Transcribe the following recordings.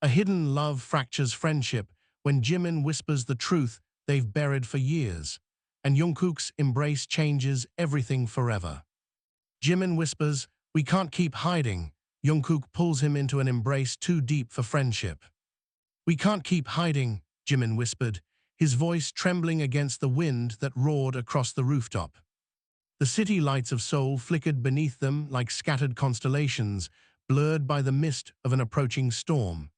A hidden love fractures friendship when Jimin whispers the truth they've buried for years, and Jungkook's embrace changes everything forever. Jimin whispers, "We can't keep hiding." Jungkook pulls him into an embrace too deep for friendship. "We can't keep hiding," Jimin whispered, his voice trembling against the wind that roared across the rooftop. The city lights of Seoul flickered beneath them like scattered constellations, blurred by the mist of an approaching storm.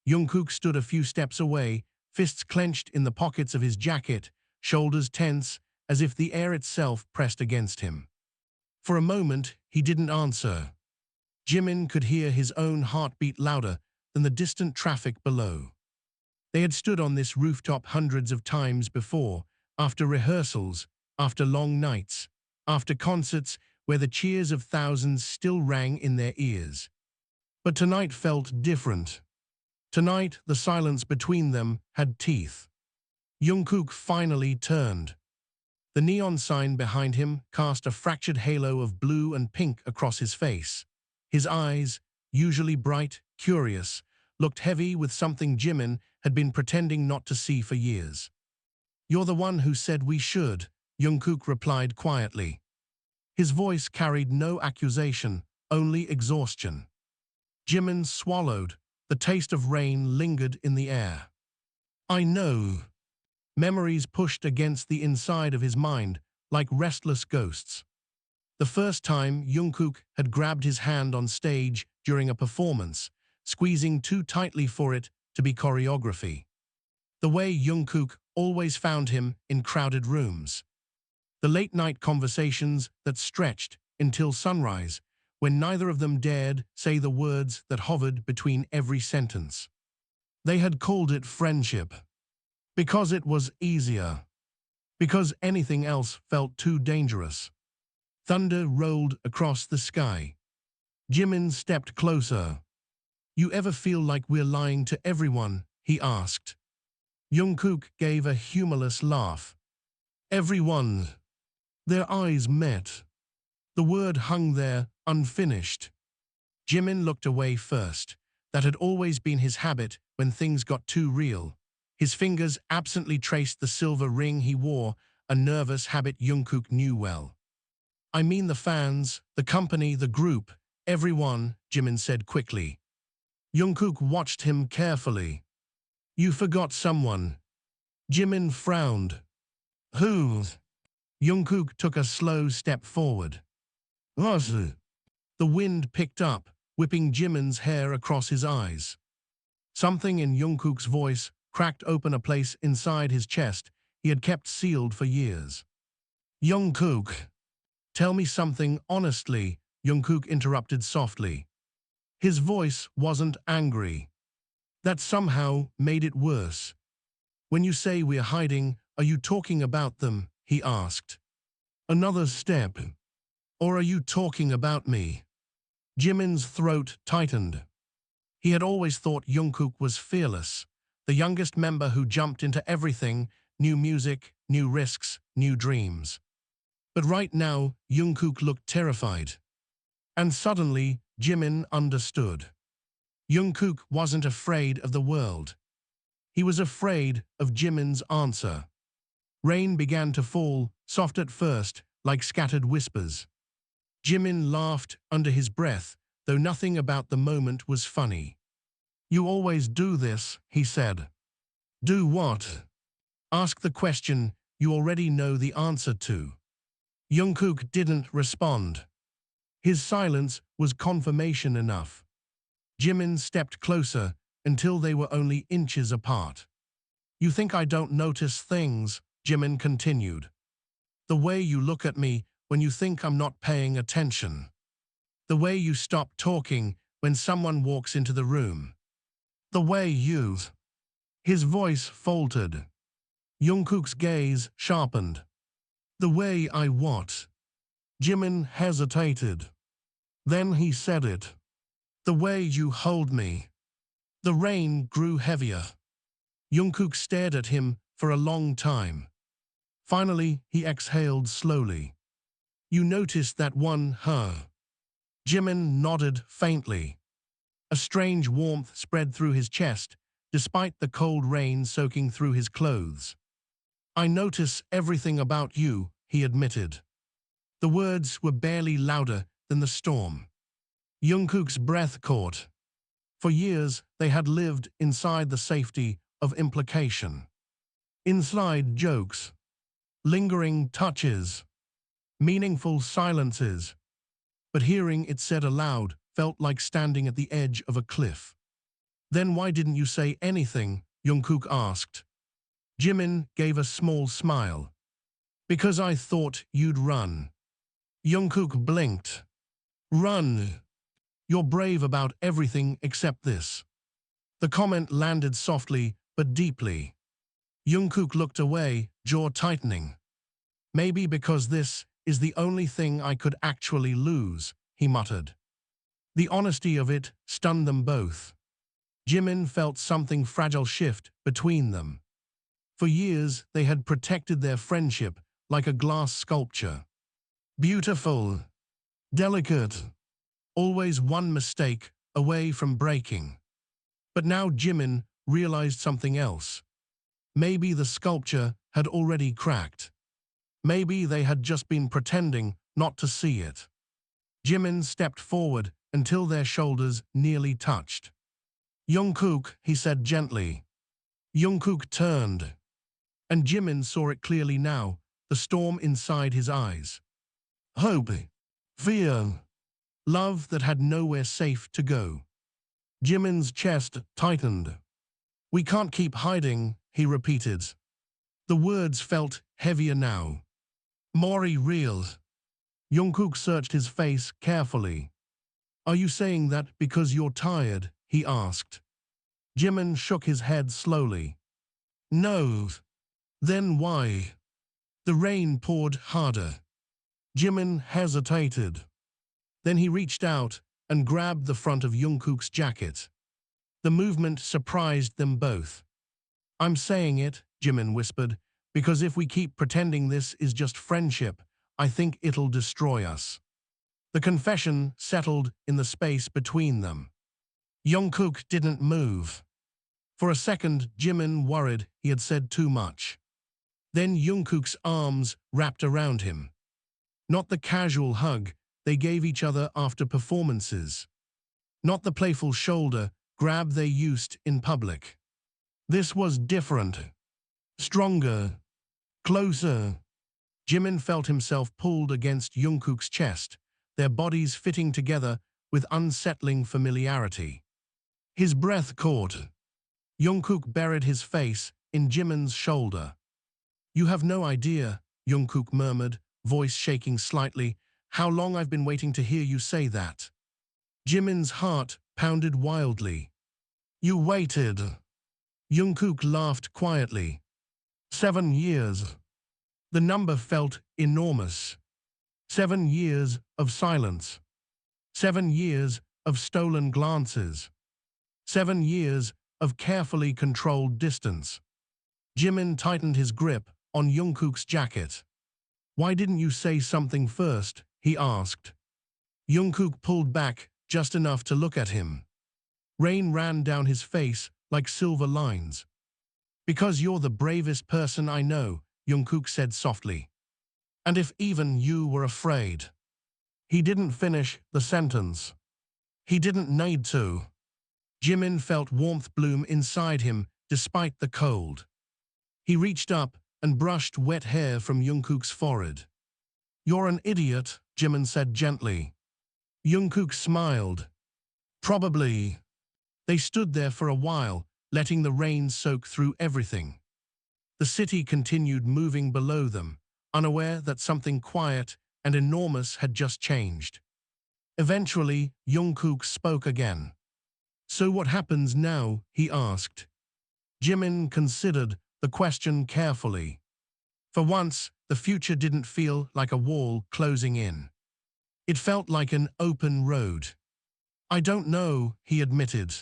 Jungkook stood a few steps away, fists clenched in the pockets of his jacket, shoulders tense, as if the air itself pressed against him. For a moment, he didn't answer. Jimin could hear his own heartbeat louder than the distant traffic below. They had stood on this rooftop hundreds of times before, after rehearsals, after long nights, after concerts where the cheers of thousands still rang in their ears. But tonight felt different. Tonight, the silence between them had teeth. Jungkook finally turned. The neon sign behind him cast a fractured halo of blue and pink across his face. His eyes, usually bright, curious, looked heavy with something Jimin had been pretending not to see for years. "You're the one who said we should," Jungkook replied quietly. His voice carried no accusation, only exhaustion. Jimin swallowed. The taste of rain lingered in the air. "I know." Memories pushed against the inside of his mind like restless ghosts. The first time Jungkook had grabbed his hand on stage during a performance, squeezing too tightly for it to be choreography. The way Jungkook always found him in crowded rooms. The late-night conversations that stretched until sunrise, when neither of them dared say the words that hovered between every sentence. They had called it friendship. Because it was easier. Because anything else felt too dangerous. Thunder rolled across the sky. Jimin stepped closer. "You ever feel like we're lying to everyone?" he asked. Jungkook gave a humorless laugh. "Everyone." Their eyes met. The word hung there, unfinished. Jimin looked away first. That had always been his habit when things got too real. His fingers absently traced the silver ring he wore, a nervous habit Jungkook knew well. "I mean the fans, the company, the group, everyone," Jimin said quickly. Jungkook watched him carefully. "You forgot someone." Jimin frowned. "Who?" Jungkook took a slow step forward. "What?" The wind picked up, whipping Jimin's hair across his eyes. Something in Jungkook's voice cracked open a place inside his chest he had kept sealed for years. "Jungkook, tell me something honestly," Jungkook interrupted softly. His voice wasn't angry. That somehow made it worse. "When you say we're hiding, are you talking about them?" he asked. "Another step. Or are you talking about me?" Jimin's throat tightened. He had always thought Jungkook was fearless, the youngest member who jumped into everything, new music, new risks, new dreams. But right now, Jungkook looked terrified. And suddenly, Jimin understood. Jungkook wasn't afraid of the world. He was afraid of Jimin's answer. Rain began to fall, soft at first, like scattered whispers. Jimin laughed under his breath, though nothing about the moment was funny. "You always do this," he said. "Do what?" "Ask the question you already know the answer to." Jungkook didn't respond. His silence was confirmation enough. Jimin stepped closer until they were only inches apart. "You think I don't notice things," Jimin continued. "The way you look at me when you think I'm not paying attention. The way you stop talking when someone walks into the room. The way you—" His voice faltered. Jungkook's gaze sharpened. "The way I what?" Jimin hesitated. Then he said it. "The way you hold me." The rain grew heavier. Jungkook stared at him for a long time. Finally, he exhaled slowly. "You noticed that one, huh?" Jimin nodded faintly. A strange warmth spread through his chest, despite the cold rain soaking through his clothes. I notice everything about you, he admitted. The words were barely louder than the storm. Jungkook's breath caught. For years, they had lived inside the safety of implication. Inside jokes, lingering touches, meaningful silences. But hearing it said aloud felt like standing at the edge of a cliff. Then why didn't you say anything? Jungkook asked. Jimin gave a small smile. Because I thought you'd run. Jungkook blinked. Run. You're brave about everything except this. The comment landed softly but deeply. Jungkook looked away, jaw tightening. Maybe because this is the only thing I could actually lose, he muttered. The honesty of it stunned them both. Jimin felt something fragile shift between them. For years, they had protected their friendship like a glass sculpture. Beautiful, delicate, always one mistake away from breaking. But now Jimin realized something else. Maybe the sculpture had already cracked. Maybe they had just been pretending not to see it. Jimin stepped forward until their shoulders nearly touched. Jungkook, he said gently. Jungkook turned. And Jimin saw it clearly now, the storm inside his eyes. Hope, fear, love that had nowhere safe to go. Jimin's chest tightened. We can't keep hiding, he repeated. The words felt heavier now. Mori reeled. Jungkook searched his face carefully. Are you saying that because you're tired? He asked. Jimin shook his head slowly. No. Then why? The rain poured harder. Jimin hesitated. Then he reached out and grabbed the front of Jungkook's jacket. The movement surprised them both. I'm saying it, Jimin whispered, because if we keep pretending this is just friendship, I think it'll destroy us. The confession settled in the space between them. Jungkook didn't move. For a second, Jimin worried he had said too much. Then Jungkook's arms wrapped around him. Not the casual hug they gave each other after performances. Not the playful shoulder grab they used in public. This was different. Stronger. Closer. Jimin felt himself pulled against Jungkook's chest, their bodies fitting together with unsettling familiarity. His breath caught. Jungkook buried his face in Jimin's shoulder. You have no idea, Jungkook murmured, voice shaking slightly, how long I've been waiting to hear you say that. Jimin's heart pounded wildly. You waited. Jungkook laughed quietly. 7 years. The number felt enormous. 7 years of silence. 7 years of stolen glances. 7 years of carefully controlled distance. Jimin tightened his grip on Jungkook's jacket. Why didn't you say something first? He asked. Jungkook pulled back just enough to look at him. Rain ran down his face like silver lines. Because you're the bravest person I know, Jungkook said softly. And if even you were afraid. He didn't finish the sentence. He didn't need to. Jimin felt warmth bloom inside him despite the cold. He reached up and brushed wet hair from Jungkook's forehead. You're an idiot, Jimin said gently. Jungkook smiled. Probably. They stood there for a while, letting the rain soak through everything. The city continued moving below them, unaware that something quiet and enormous had just changed. Eventually, Jungkook spoke again. So what happens now? He asked. Jimin considered the question carefully. For once, the future didn't feel like a wall closing in. It felt like an open road. I don't know, he admitted.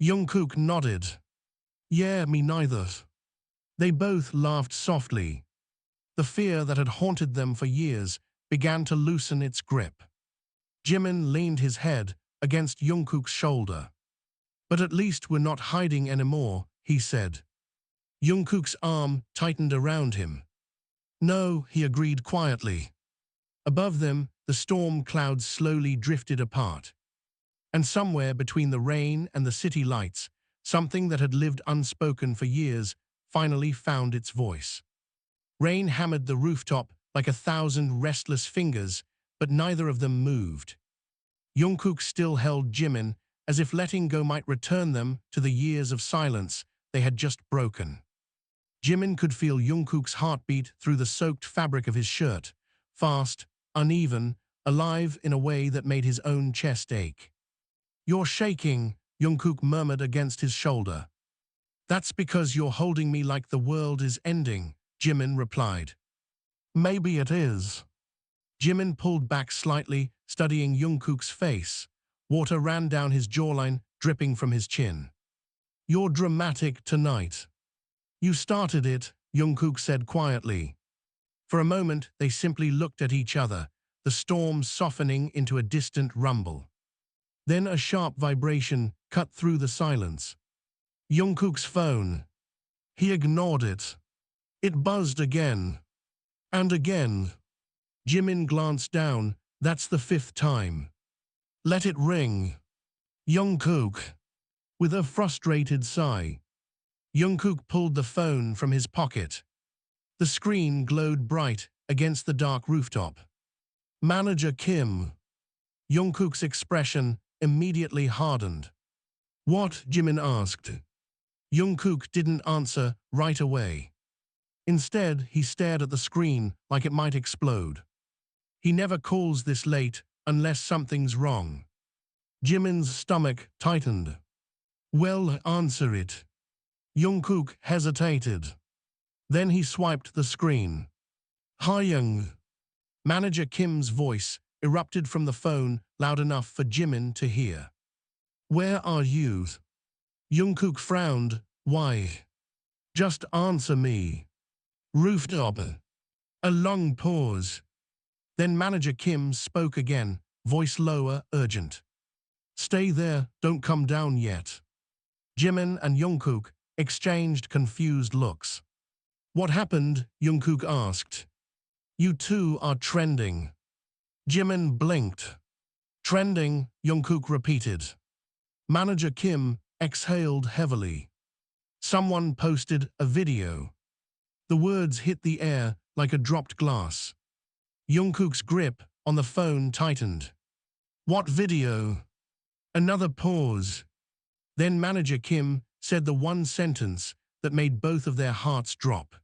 Jungkook nodded. Yeah, me neither. They both laughed softly. The fear that had haunted them for years began to loosen its grip. Jimin leaned his head against Jungkook's shoulder. "But at least we're not hiding anymore," he said. Jungkook's arm tightened around him. "No," he agreed quietly. Above them, the storm clouds slowly drifted apart. And somewhere between the rain and the city lights, something that had lived unspoken for years finally found its voice. Rain hammered the rooftop like 1,000 restless fingers, but neither of them moved. Jungkook still held Jimin, as if letting go might return them to the years of silence they had just broken. Jimin could feel Jungkook's heartbeat through the soaked fabric of his shirt, fast, uneven, alive in a way that made his own chest ache. "You're shaking," Jungkook murmured against his shoulder. "That's because you're holding me like the world is ending," Jimin replied. "Maybe it is." Jimin pulled back slightly, studying Jungkook's face. Water ran down his jawline, dripping from his chin. "You're dramatic tonight." "You started it," Jungkook said quietly. For a moment, they simply looked at each other, the storm softening into a distant rumble. Then a sharp vibration cut through the silence. Jungkook's phone. He ignored it. It buzzed again. And again. Jimin glanced down. "That's the 5th time." "Let it ring." Jungkook. With a frustrated sigh, Jungkook pulled the phone from his pocket. The screen glowed bright against the dark rooftop. "Manager Kim." Jungkook's expression immediately hardened. "What?" Jimin asked. Jungkook didn't answer right away. Instead, he stared at the screen like it might explode. "He never calls this late unless something's wrong." Jimin's stomach tightened. "Well, answer it." Jungkook hesitated. Then he swiped the screen. "Hyung." Manager Kim's voice erupted from the phone loud enough for Jimin to hear. "Where are you?" Jungkook frowned. "Why?" "Just answer me." "Rooftop." A long pause. Then Manager Kim spoke again, voice lower, urgent. "Stay there, don't come down yet." Jimin and Jungkook exchanged confused looks. "What happened?" Jungkook asked. "You two are trending." Jimin blinked. "Trending," Jungkook repeated. Manager Kim exhaled heavily. "Someone posted a video." The words hit the air like a dropped glass. Jungkook's grip on the phone tightened. "What video?" Another pause. Then Manager Kim said the one sentence that made both of their hearts drop.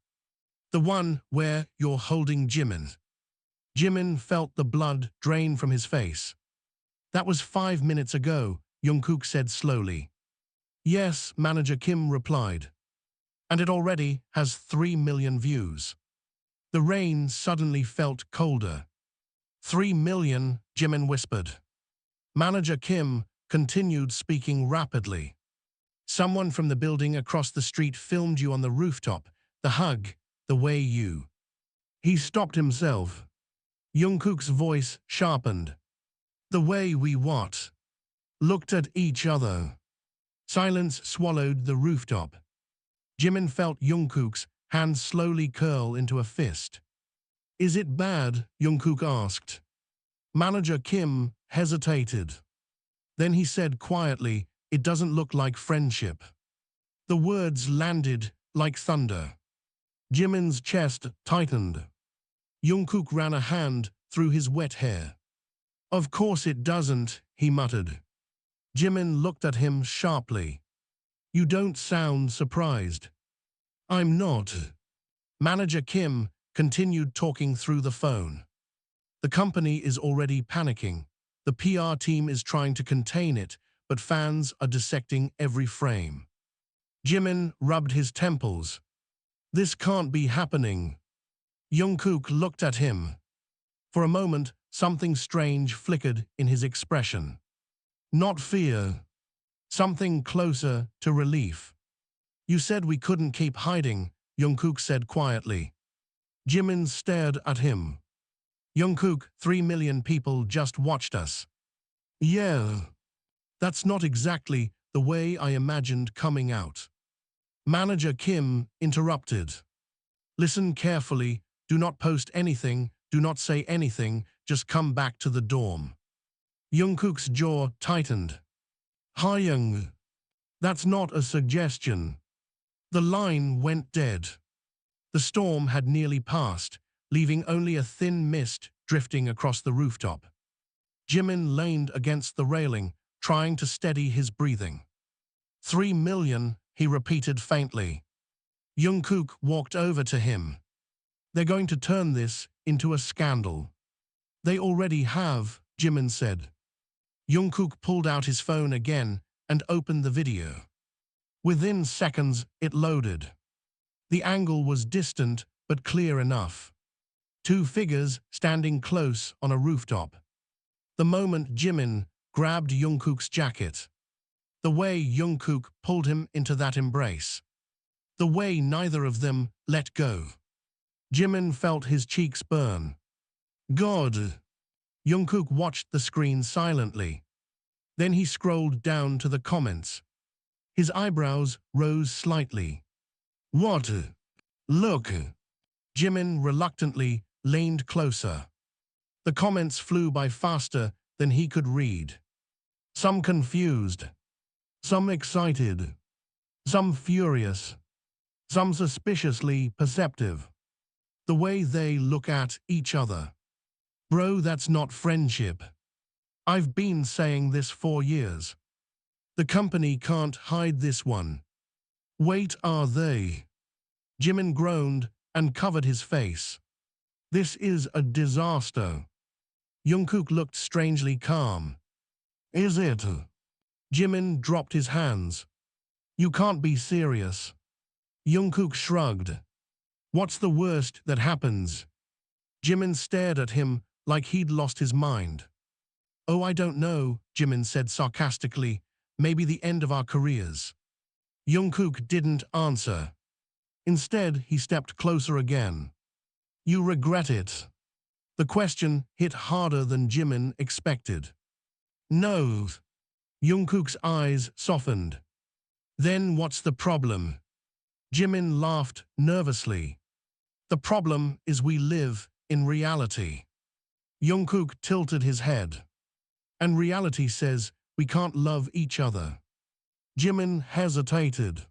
"The one where you're holding Jimin." Jimin felt the blood drain from his face. "That was 5 minutes ago," Jungkook said slowly. "Yes," Manager Kim replied. "And it already has 3 million views." The rain suddenly felt colder. 3 million, Jimin whispered. Manager Kim continued speaking rapidly. "Someone from the building across the street filmed you on the rooftop, the hug, the way you." He stopped himself. Jungkook's voice sharpened. "The way we what?" "Looked at each other." Silence swallowed the rooftop. Jimin felt Jungkook's hand slowly curl into a fist. "Is it bad?" Jungkook asked. Manager Kim hesitated. Then he said quietly, "It doesn't look like friendship." The words landed like thunder. Jimin's chest tightened. Jungkook ran a hand through his wet hair. "Of course it doesn't," he muttered. Jimin looked at him sharply. "You don't sound surprised." "I'm not." Manager Kim continued talking through the phone. "The company is already panicking. The PR team is trying to contain it, but fans are dissecting every frame." Jimin rubbed his temples. "This can't be happening." Jungkook looked at him. For a moment, something strange flickered in his expression. Not fear. Something closer to relief. "You said we couldn't keep hiding," Jungkook said quietly. Jimin stared at him. "Jungkook, 3 million people just watched us." "Yeah." That's not exactly the way I imagined coming out. Manager Kim interrupted. Listen carefully, do not post anything, do not say anything, just come back to the dorm. Jungkook's jaw tightened. Hyung, that's not a suggestion. The line went dead. The storm had nearly passed, leaving only a thin mist drifting across the rooftop. Jimin leaned against the railing, trying to steady his breathing. 3 million, he repeated faintly. Jungkook walked over to him. They're going to turn this into a scandal. They already have, Jimin said. Jungkook pulled out his phone again and opened the video. Within seconds, it loaded. The angle was distant but clear enough. 2 figures standing close on a rooftop. The moment Jimin grabbed Jungkook's jacket. The way Jungkook pulled him into that embrace. The way neither of them let go. Jimin felt his cheeks burn. God! Jungkook watched the screen silently. Then he scrolled down to the comments. His eyebrows rose slightly. What? Look! Jimin reluctantly leaned closer. The comments flew by faster than he could read. Some confused. Some excited. Some furious. Some suspiciously perceptive. The way they look at each other. Bro, that's not friendship. I've been saying this for years. The company can't hide this one. Wait, are they? Jimin groaned and covered his face. This is a disaster. Jungkook looked strangely calm. Is it? Jimin dropped his hands. You can't be serious. Jungkook shrugged. What's the worst that happens? Jimin stared at him like he'd lost his mind. Oh, I don't know, Jimin said sarcastically. Maybe the end of our careers. Jungkook didn't answer. Instead, he stepped closer again. You regret it. The question hit harder than Jimin expected. No. Jungkook's eyes softened. Then what's the problem? Jimin laughed nervously. The problem is we live in reality. Jungkook tilted his head. And reality says we can't love each other. Jimin hesitated.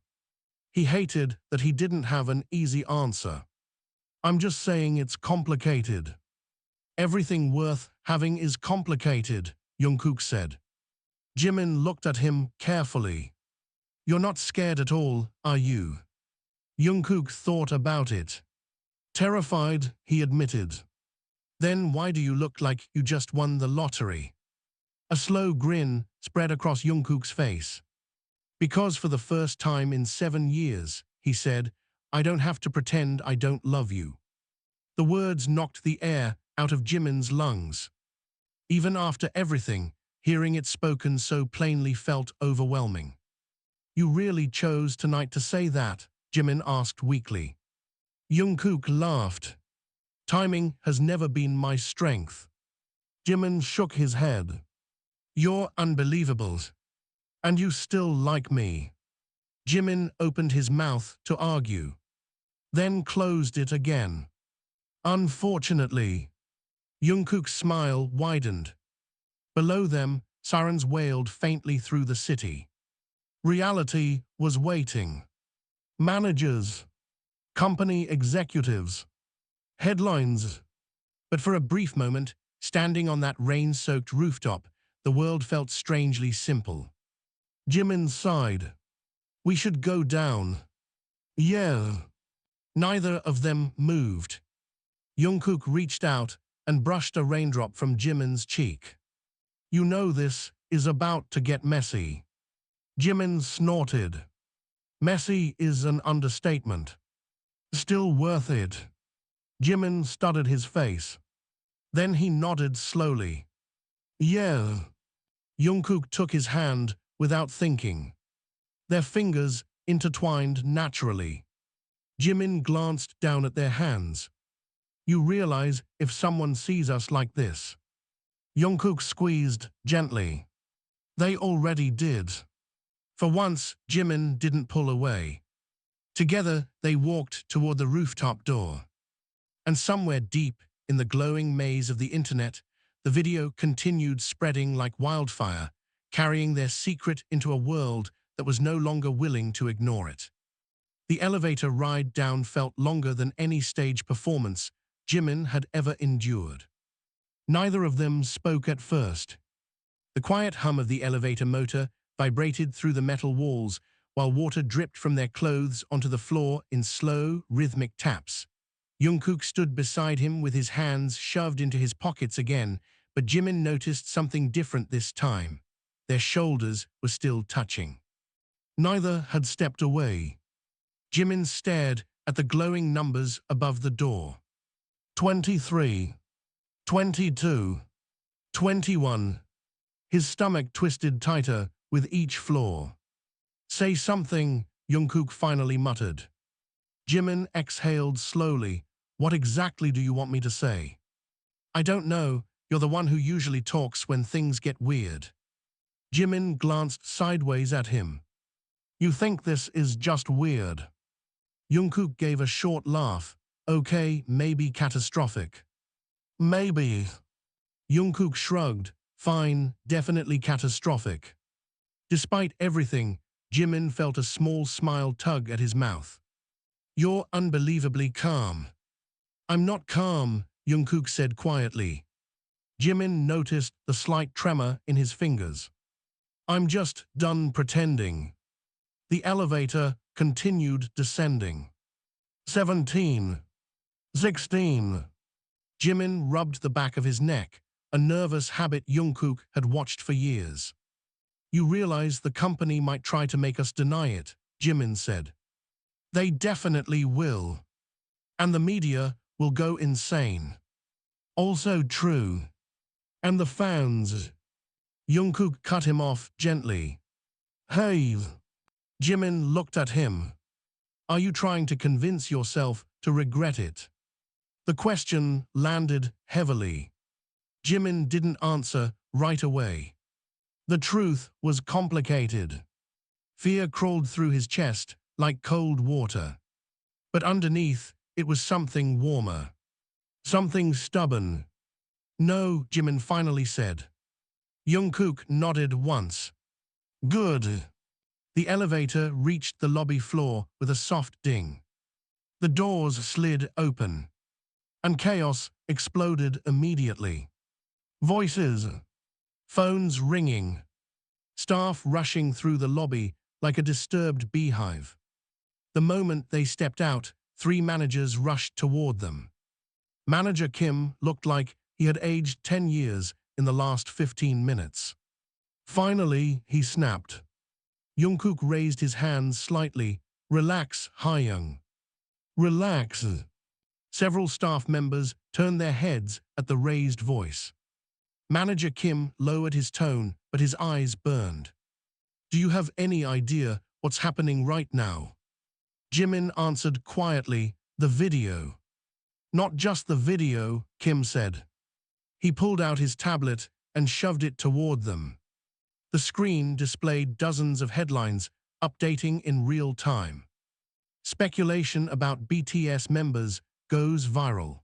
He hated that he didn't have an easy answer. I'm just saying it's complicated. Everything worth having is complicated, Jungkook said. Jimin looked at him carefully. You're not scared at all, are you? Jungkook thought about it. Terrified, he admitted. Then why do you look like you just won the lottery? A slow grin spread across Jungkook's face. Because for the first time in 7 years, he said, I don't have to pretend I don't love you. The words knocked the air out of Jimin's lungs. Even after everything, hearing it spoken so plainly felt overwhelming. You really chose tonight to say that? Jimin asked weakly. Jungkook laughed. Timing has never been my strength. Jimin shook his head. You're unbelievable. And you still like me. Jimin opened his mouth to argue. Then closed it again. Unfortunately. Jungkook's smile widened. Below them, sirens wailed faintly through the city. Reality was waiting. Managers. Company executives. Headlines. But for a brief moment, standing on that rain-soaked rooftop, the world felt strangely simple. Jimin sighed. We should go down. Yeah. Neither of them moved. Jungkook reached out and brushed a raindrop from Jimin's cheek. You know this is about to get messy. Jimin snorted. Messy is an understatement. Still worth it. Jimin studied his face. Then he nodded slowly. Yeah. Jungkook took his hand without thinking. Their fingers intertwined naturally. Jimin glanced down at their hands. You realize if someone sees us like this. Jungkook squeezed gently. They already did. For once, Jimin didn't pull away. Together, they walked toward the rooftop door. And somewhere deep in the glowing maze of the internet, the video continued spreading like wildfire, carrying their secret into a world that was no longer willing to ignore it. The elevator ride down felt longer than any stage performance Jimin had ever endured. Neither of them spoke at first. The quiet hum of the elevator motor vibrated through the metal walls while water dripped from their clothes onto the floor in slow, rhythmic taps. Jungkook stood beside him with his hands shoved into his pockets again, but Jimin noticed something different this time. Their shoulders were still touching. Neither had stepped away. Jimin stared at the glowing numbers above the door. 23, 22, 21. His stomach twisted tighter with each floor. Say something, Jungkook finally muttered. Jimin exhaled slowly. What exactly do you want me to say? I don't know. You're the one who usually talks when things get weird. Jimin glanced sideways at him. You think this is just weird? Jungkook gave a short laugh. Okay, maybe catastrophic. Maybe. Jungkook shrugged. Fine, definitely catastrophic. Despite everything, Jimin felt a small smile tug at his mouth. You're unbelievably calm. I'm not calm, Jungkook said quietly. Jimin noticed the slight tremor in his fingers. I'm just done pretending. The elevator continued descending. 17. 16. Jimin rubbed the back of his neck, a nervous habit Jungkook had watched for years. You realize the company might try to make us deny it, Jimin said. They definitely will. And the media will go insane. Also true. And the fans. Jungkook cut him off gently. Hey. Jimin looked at him. Are you trying to convince yourself to regret it? The question landed heavily. Jimin didn't answer right away. The truth was complicated. Fear crawled through his chest like cold water. But underneath, it was something warmer. Something stubborn. No, Jimin finally said. Jungkook nodded once. Good. The elevator reached the lobby floor with a soft ding. The doors slid open. And chaos exploded immediately. Voices. Phones ringing. Staff rushing through the lobby like a disturbed beehive. The moment they stepped out, 3 managers rushed toward them. Manager Kim looked like he had aged 10 years in the last 15 minutes. Finally, he snapped. Jungkook raised his hands slightly. Relax, Hayoung. Relax. Several staff members turned their heads at the raised voice. Manager Kim lowered his tone, but his eyes burned. Do you have any idea what's happening right now? Jimin answered quietly, the video. Not just the video, Kim said. He pulled out his tablet and shoved it toward them. The screen displayed dozens of headlines, updating in real time. Speculation about BTS members goes viral.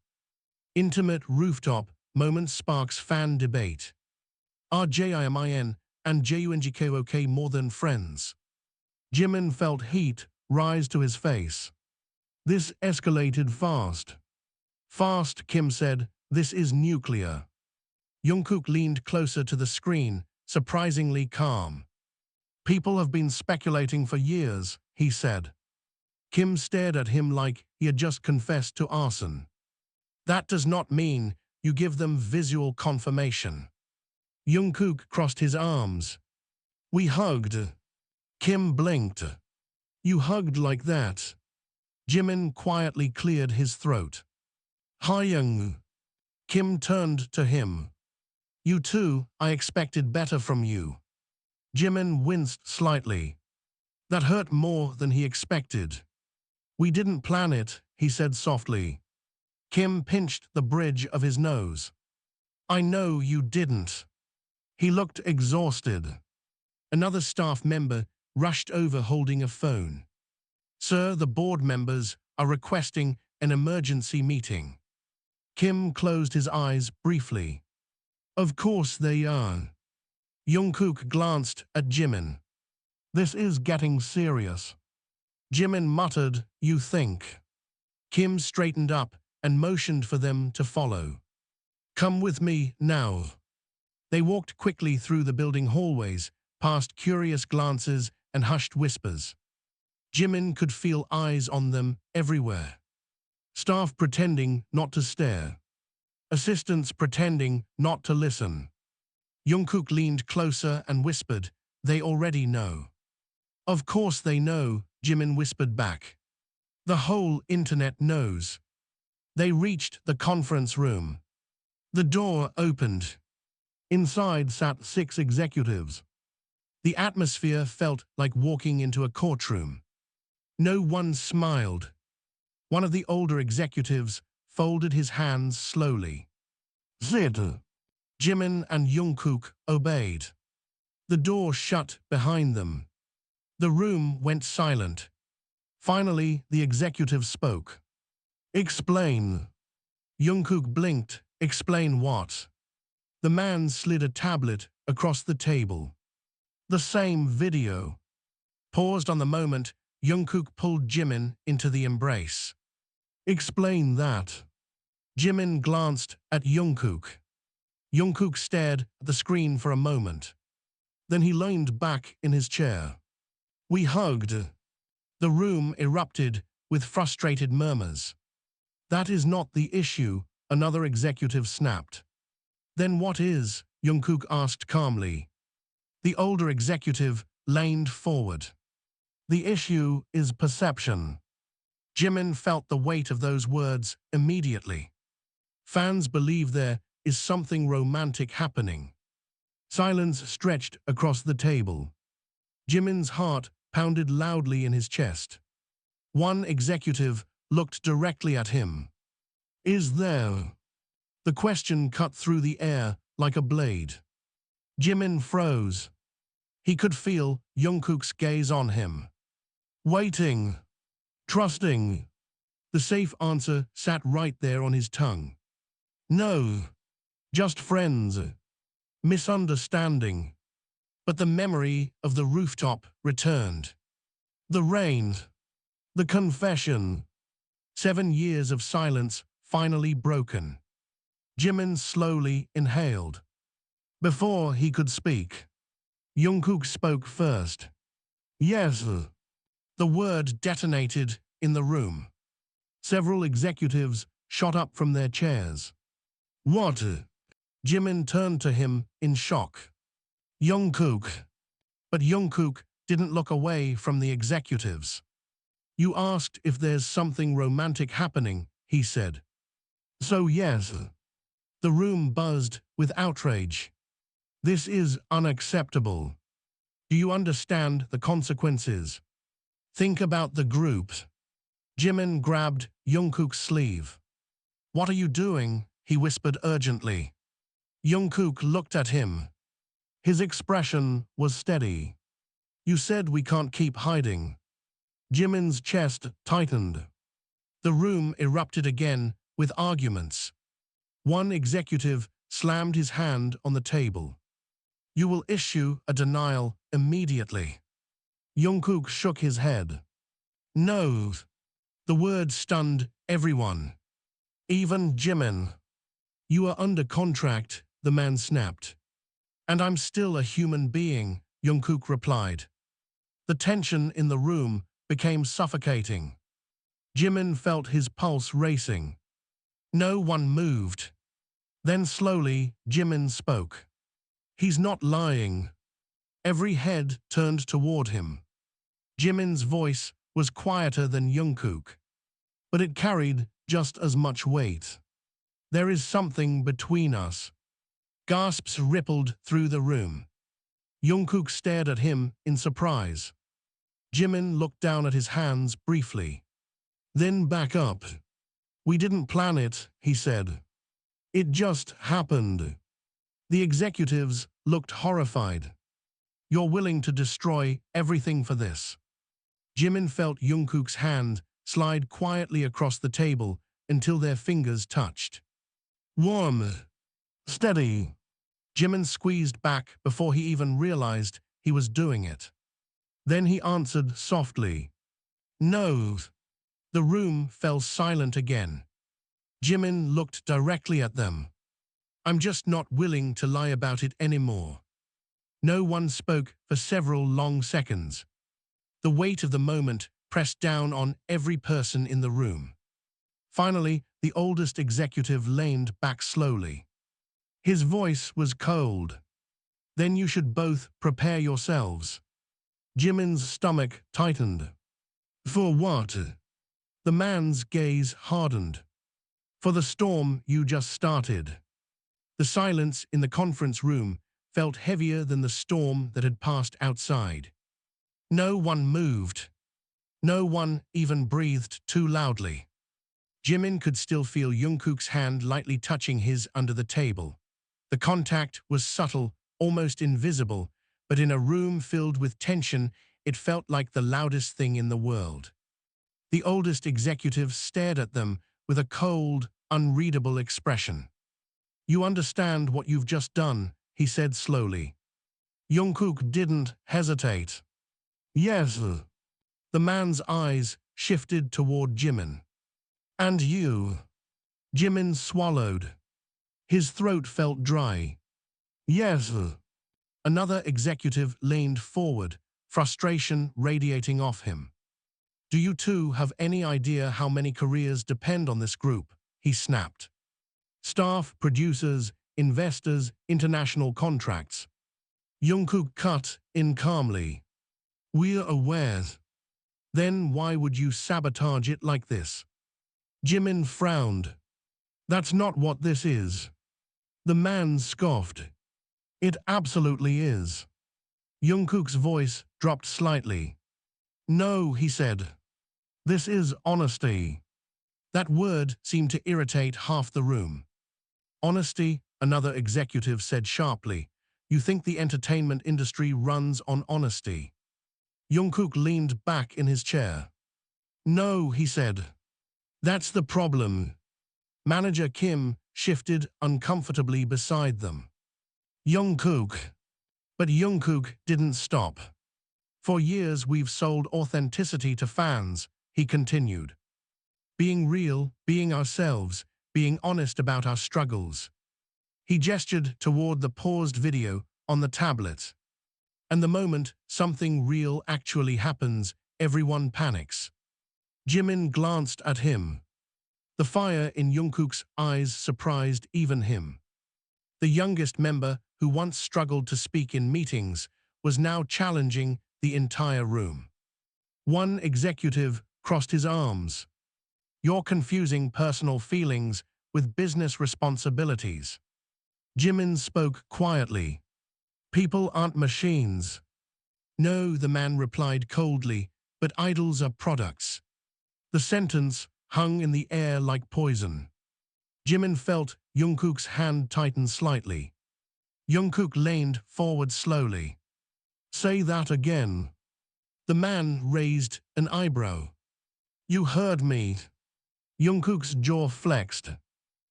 Intimate rooftop moment sparks fan debate. Are Jimin and Jungkook more than friends? Jimin felt heat rise to his face. This escalated fast. Fast, Kim said. This is nuclear. Jungkook leaned closer to the screen, surprisingly calm. People have been speculating for years, he said. Kim stared at him like he had just confessed to arson. That does not mean you give them visual confirmation. Jungkook crossed his arms. We hugged. Kim blinked. You hugged like that. Jimin quietly cleared his throat. Hayoung. Kim turned to him. You too, I expected better from you. Jimin winced slightly. That hurt more than he expected. We didn't plan it, he said softly. Kim pinched the bridge of his nose. I know you didn't. He looked exhausted. Another staff member rushed over holding a phone. "Sir, the board members are requesting an emergency meeting." Kim closed his eyes briefly. "Of course they are." Jungkook glanced at Jimin. "This is getting serious." Jimin muttered, "You think?" Kim straightened up and motioned for them to follow. "Come with me now." They walked quickly through the building hallways, past curious glances and hushed whispers. Jimin could feel eyes on them everywhere. Staff pretending not to stare. Assistants pretending not to listen. Jungkook leaned closer and whispered, "They already know." "Of course they know," Jimin whispered back. "The whole internet knows." They reached the conference room. The door opened. Inside sat 6 executives. The atmosphere felt like walking into a courtroom. No one smiled. One of the older executives folded his hands slowly. "Sit." Jimin and Jungkook obeyed. The door shut behind them. The room went silent. Finally, the executive spoke. "Explain." Jungkook blinked. "Explain what?" The man slid a tablet across the table. "The same video." Paused on the moment, Jungkook pulled Jimin into the embrace. "Explain that." Jimin glanced at Jungkook. Jungkook stared at the screen for a moment. Then he leaned back in his chair. We hugged. The room erupted with frustrated murmurs. "That is not the issue," another executive snapped. "Then what is?" Jungkook asked calmly. The older executive leaned forward. "The issue is perception." Jimin felt the weight of those words immediately. Fans believe there is something romantic happening. Silence stretched across the table. Jimin's heart pounded loudly in his chest. One executive looked directly at him. "Is there?" The question cut through the air like a blade. Jimin froze. He could feel Jungkook's gaze on him. Waiting. Trusting. The safe answer sat right there on his tongue. "No. Just friends. Misunderstanding." But the memory of the rooftop returned. The rain. The confession. 7 years of silence finally broken. Jimin slowly inhaled. Before he could speak, Jungkook spoke first. "Yes." The word detonated in the room. Several executives shot up from their chairs. "What?" Jimin turned to him in shock. "Jungkook." But Jungkook didn't look away from the executives. "You asked if there's something romantic happening," he said. "So yes." The room buzzed with outrage. "This is unacceptable. Do you understand the consequences? Think about the group." Jimin grabbed Jungkook's sleeve. "What are you doing?" he whispered urgently. Jungkook looked at him. His expression was steady. "You said we can't keep hiding." Jimin's chest tightened. The room erupted again with arguments. One executive slammed his hand on the table. "You will issue a denial immediately." Jungkook shook his head. "No." The word stunned everyone. Even Jimin. "You are under contract," the man snapped. "And I'm still a human being," Jungkook replied. The tension in the room became suffocating. Jimin felt his pulse racing. No one moved. Then slowly, Jimin spoke. "He's not lying." Every head turned toward him. Jimin's voice was quieter than Jungkook, but it carried just as much weight. "There is something between us." Gasps rippled through the room. Jungkook stared at him in surprise. Jimin looked down at his hands briefly. Then back up. "We didn't plan it," he said. "It just happened." The executives looked horrified. You're willing to destroy everything for this. Jimin felt Jungkook's hand slide quietly across the table until their fingers touched. Warm. Steady. Jimin squeezed back before he even realized he was doing it. Then he answered softly. No. The room fell silent again. Jimin looked directly at them. I'm just not willing to lie about it anymore. No one spoke for several long seconds. The weight of the moment pressed down on every person in the room. Finally, the oldest executive leaned back slowly. His voice was cold. Then you should both prepare yourselves. Jimin's stomach tightened. For what? The man's gaze hardened. For the storm you just started. The silence in the conference room felt heavier than the storm that had passed outside. No one moved. No one even breathed too loudly. Jimin could still feel Jungkook's hand lightly touching his under the table. The contact was subtle, almost invisible, but in a room filled with tension, it felt like the loudest thing in the world. The oldest executive stared at them with a cold, unreadable expression. You understand what you've just done, he said slowly. Jungkook didn't hesitate. Yes. The man's eyes shifted toward Jimin. And you? Jimin swallowed. His throat felt dry. Yes. Another executive leaned forward, frustration radiating off him. Do you two have any idea how many careers depend on this group? He snapped. Staff, producers, investors, international contracts. Jungkook cut in calmly. We're aware. Then why would you sabotage it like this? Jimin frowned. That's not what this is. The man scoffed. It absolutely is. Jungkook's voice dropped slightly. No, he said. This is honesty. That word seemed to irritate half the room. Honesty, another executive said sharply. You think the entertainment industry runs on honesty? Jungkook leaned back in his chair. No, he said. That's the problem. Manager Kim shifted uncomfortably beside them. Jungkook. But Jungkook didn't stop. For years we've sold authenticity to fans, he continued. Being real, being ourselves, being honest about our struggles. He gestured toward the paused video on the tablet. And the moment something real actually happens, everyone panics. Jimin glanced at him. The fire in Jungkook's eyes surprised even him. The youngest member, who once struggled to speak in meetings, was now challenging the entire room. One executive crossed his arms. You're confusing personal feelings with business responsibilities. Jimin spoke quietly. People aren't machines. No, the man replied coldly, but idols are products. The sentence hung in the air like poison. Jimin felt Jungkook's hand tighten slightly. Jungkook leaned forward slowly. Say that again. The man raised an eyebrow. You heard me. Jungkook's jaw flexed.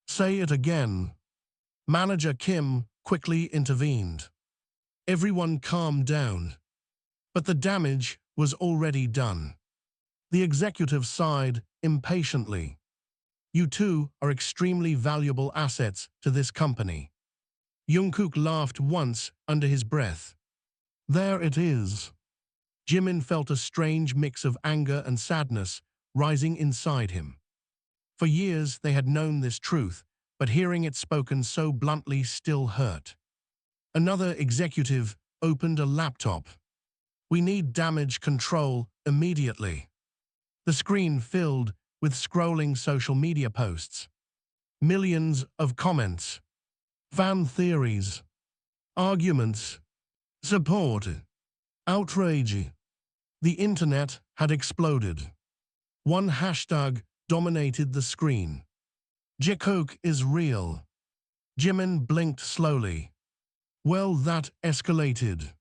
Say it again. Manager Kim quickly intervened. Everyone calmed down. But the damage was already done. The executive sighed impatiently. You two are extremely valuable assets to this company. Jungkook laughed once under his breath. There it is. Jimin felt a strange mix of anger and sadness rising inside him. For years they had known this truth, but hearing it spoken so bluntly still hurt. Another executive opened a laptop. We need damage control immediately. The screen filled with scrolling social media posts. Millions of comments. Fan theories. Arguments. Support. Outrage. The internet had exploded. One hashtag dominated the screen. Jungkook is real. Jimin blinked slowly. Well, that escalated.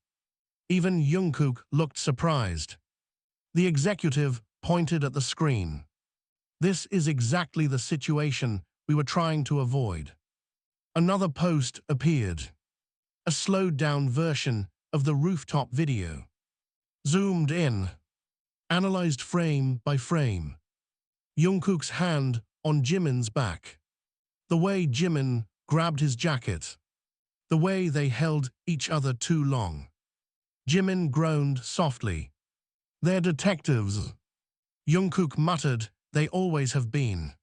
Even Jungkook looked surprised. The executive pointed at the screen. This is exactly the situation we were trying to avoid. Another post appeared. A slowed-down version of the rooftop video. Zoomed in. Analyzed frame by frame. Jungkook's hand on Jimin's back. The way Jimin grabbed his jacket. The way they held each other too long. Jimin groaned softly. "They're detectives." Jungkook muttered, "They always have been."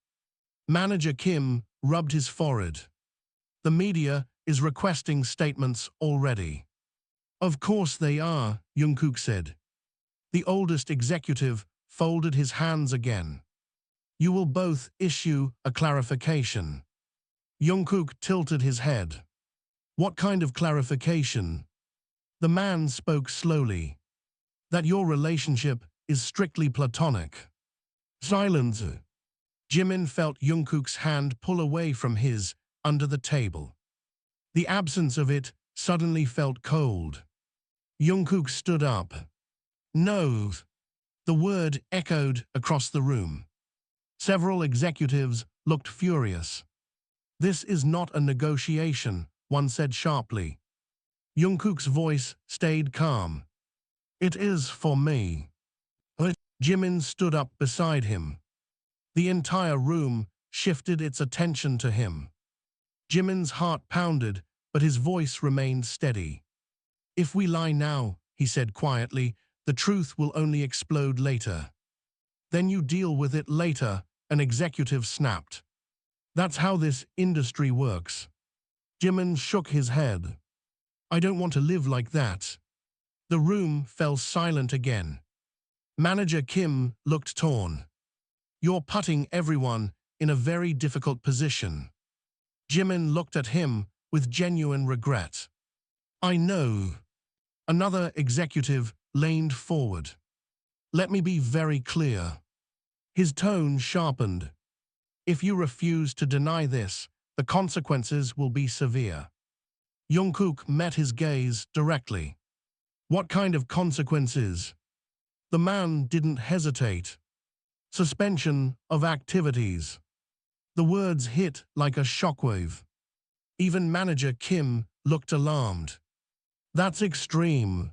Manager Kim rubbed his forehead. "The media is requesting statements already." "Of course they are," Jungkook said. The oldest executive folded his hands again. "You will both issue a clarification." Jungkook tilted his head. "What kind of clarification?" The man spoke slowly. "That your relationship is strictly platonic." Silence. Jimin felt Jungkook's hand pull away from his under the table. The absence of it suddenly felt cold. Jungkook stood up. "No." The word echoed across the room. Several executives looked furious. "This is not a negotiation," one said sharply. Jungkook's voice stayed calm. "It is for me." Jimin stood up beside him. The entire room shifted its attention to him. Jimin's heart pounded, but his voice remained steady. "If we lie now," he said quietly, "the truth will only explode later." "Then you deal with it later," an executive snapped. "That's how this industry works." Jimin shook his head. "I don't want to live like that." The room fell silent again. Manager Kim looked torn. "You're putting everyone in a very difficult position." Jimin looked at him with genuine regret. "I know." Another executive leaned forward. "Let me be very clear." His tone sharpened. "If you refuse to deny this, the consequences will be severe." Jungkook met his gaze directly. "What kind of consequences?" The man didn't hesitate. "Suspension of activities." The words hit like a shockwave. Even manager Kim looked alarmed. "That's extreme."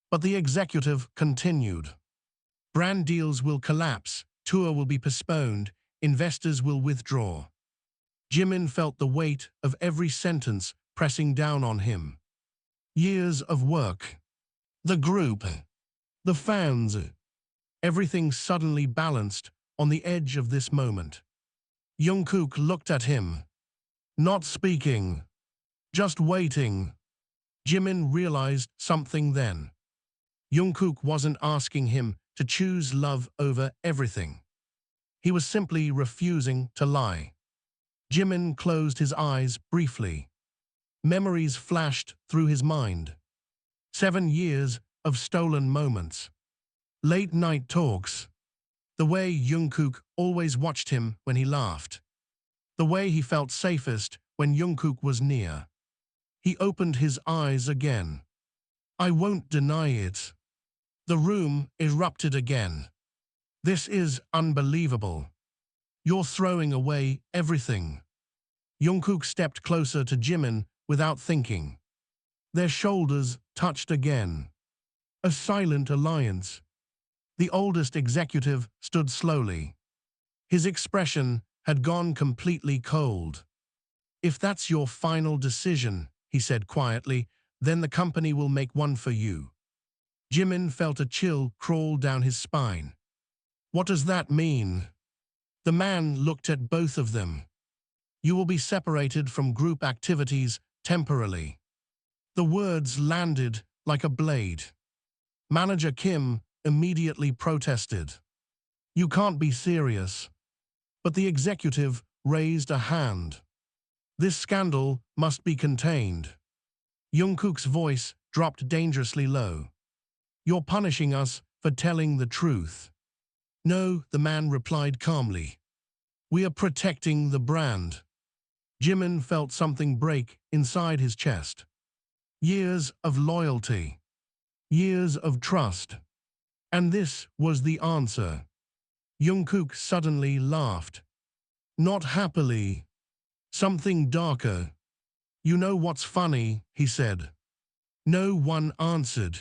But the executive continued. "Brand deals will collapse, tour will be postponed, investors will withdraw." Jimin felt the weight of every sentence pressing down on him. Years of work. The group. The fans. Everything suddenly balanced on the edge of this moment. Jungkook looked at him. Not speaking. Just waiting. Jimin realized something then. Jungkook wasn't asking him to choose love over everything. He was simply refusing to lie. Jimin closed his eyes briefly. Memories flashed through his mind. 7 years of stolen moments. Late-night talks. The way Jungkook always watched him when he laughed. The way he felt safest when Jungkook was near. He opened his eyes again. "I won't deny it." The room erupted again. "This is unbelievable. You're throwing away everything." Jungkook stepped closer to Jimin without thinking. Their shoulders touched again. A silent alliance. The oldest executive stood slowly. His expression had gone completely cold. "If that's your final decision," he said quietly, "then the company will make one for you." Jimin felt a chill crawl down his spine. "What does that mean?" The man looked at both of them. "You will be separated from group activities temporarily." The words landed like a blade. Manager Kim immediately protested. "You can't be serious." But the executive raised a hand. "This scandal must be contained." Jungkook's voice dropped dangerously low. "You're punishing us for telling the truth." "No," the man replied calmly. "We are protecting the brand." Jimin felt something break inside his chest. Years of loyalty. Years of trust. And this was the answer. Jungkook suddenly laughed. Not happily. Something darker. You know what's funny, he said. No one answered.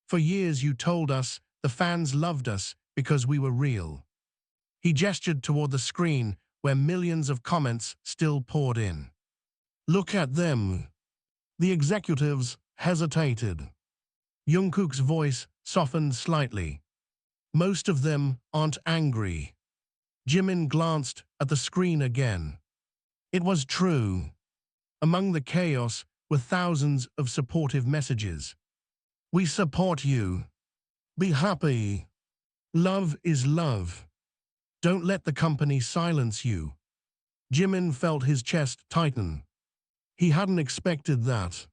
For years you told us the fans loved us because we were real. He gestured toward the screen where millions of comments still poured in. Look at them. The executives hesitated. Jungkook's voice softened slightly. Most of them aren't angry. Jimin glanced at the screen again. It was true. Among the chaos were thousands of supportive messages. We support you. Be happy. Love is love. Don't let the company silence you. Jimin felt his chest tighten. He hadn't expected that.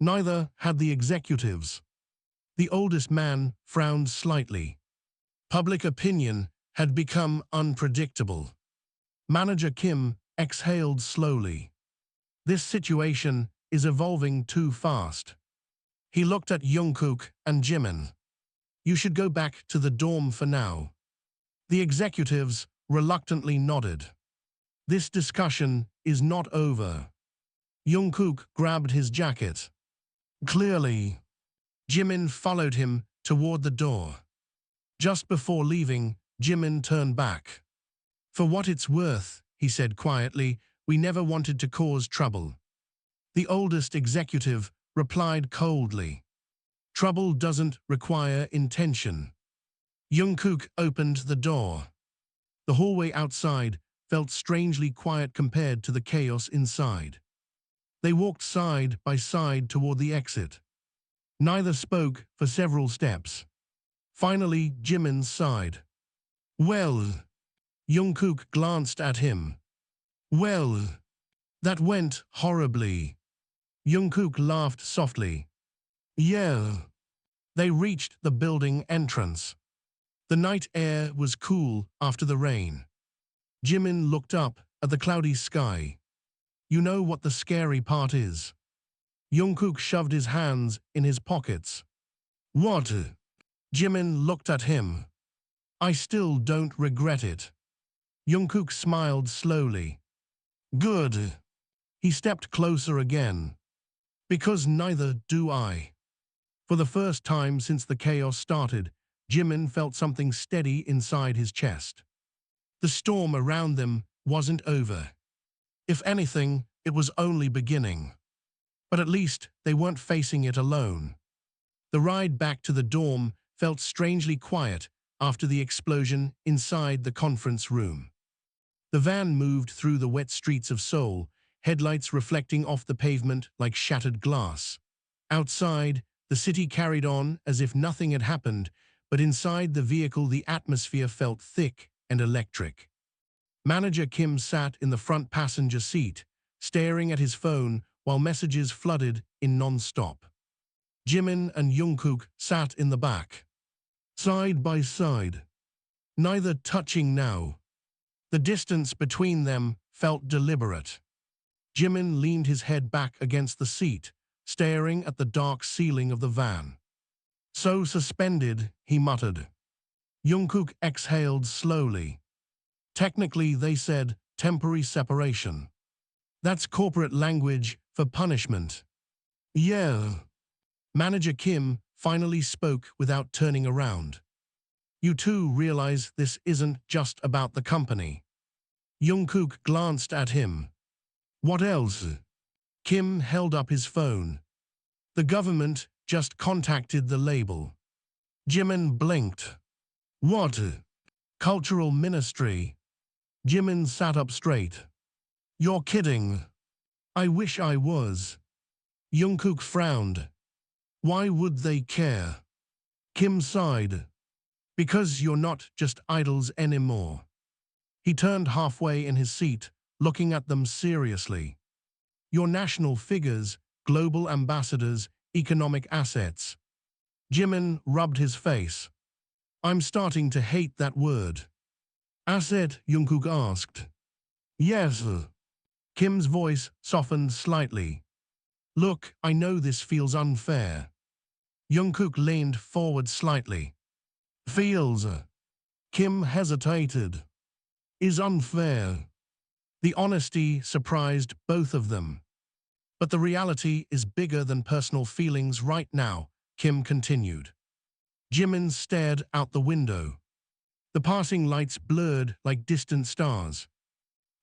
Neither had the executives. The oldest man frowned slightly. Public opinion had become unpredictable. Manager Kim exhaled slowly. This situation is evolving too fast. He looked at Jungkook and Jimin. You should go back to the dorm for now. The executives reluctantly nodded. This discussion is not over. Jungkook grabbed his jacket. Clearly. Jimin followed him toward the door. Just before leaving, Jimin turned back. For what it's worth, he said quietly, we never wanted to cause trouble. The oldest executive replied coldly. Trouble doesn't require intention. Jungkook opened the door. The hallway outside felt strangely quiet compared to the chaos inside. They walked side by side toward the exit. Neither spoke for several steps. Finally, Jimin sighed. Well, Jungkook glanced at him. Well, that went horribly. Jungkook laughed softly. Yeah. They reached the building entrance. The night air was cool after the rain. Jimin looked up at the cloudy sky. You know what the scary part is? Jungkook shoved his hands in his pockets. What? Jimin looked at him. I still don't regret it. Jungkook smiled slowly. Good. He stepped closer again. Because neither do I. For the first time since the chaos started, Jimin felt something steady inside his chest. The storm around them wasn't over. If anything, it was only beginning. But at least they weren't facing it alone. The ride back to the dorm felt strangely quiet after the explosion inside the conference room. The van moved through the wet streets of Seoul, headlights reflecting off the pavement like shattered glass. Outside, the city carried on as if nothing had happened, but inside the vehicle the atmosphere felt thick and electric. Manager Kim sat in the front passenger seat, staring at his phone while messages flooded in non-stop. Jimin and Jungkook sat in the back, side by side, neither touching now. The distance between them felt deliberate. Jimin leaned his head back against the seat, staring at the dark ceiling of the van. So suspended, he muttered. Jungkook exhaled slowly. Technically, they said, temporary separation. That's corporate language for punishment. Yeah. Manager Kim finally spoke without turning around. You two realize this isn't just about the company. Jungkook glanced at him. What else? Kim held up his phone. The government just contacted the label. Jimin blinked. What? Cultural Ministry. Jimin sat up straight. You're kidding. I wish I was. Jungkook frowned. Why would they care? Kim sighed. Because you're not just idols anymore. He turned halfway in his seat, looking at them seriously. You're national figures, global ambassadors, economic assets. Jimin rubbed his face. I'm starting to hate that word. Asset, Jungkook asked. Yes. Kim's voice softened slightly. Look, I know this feels unfair. Jungkook leaned forward slightly. Feels. Kim hesitated. Is unfair. The honesty surprised both of them. But the reality is bigger than personal feelings right now, Kim continued. Jimin stared out the window. The passing lights blurred like distant stars.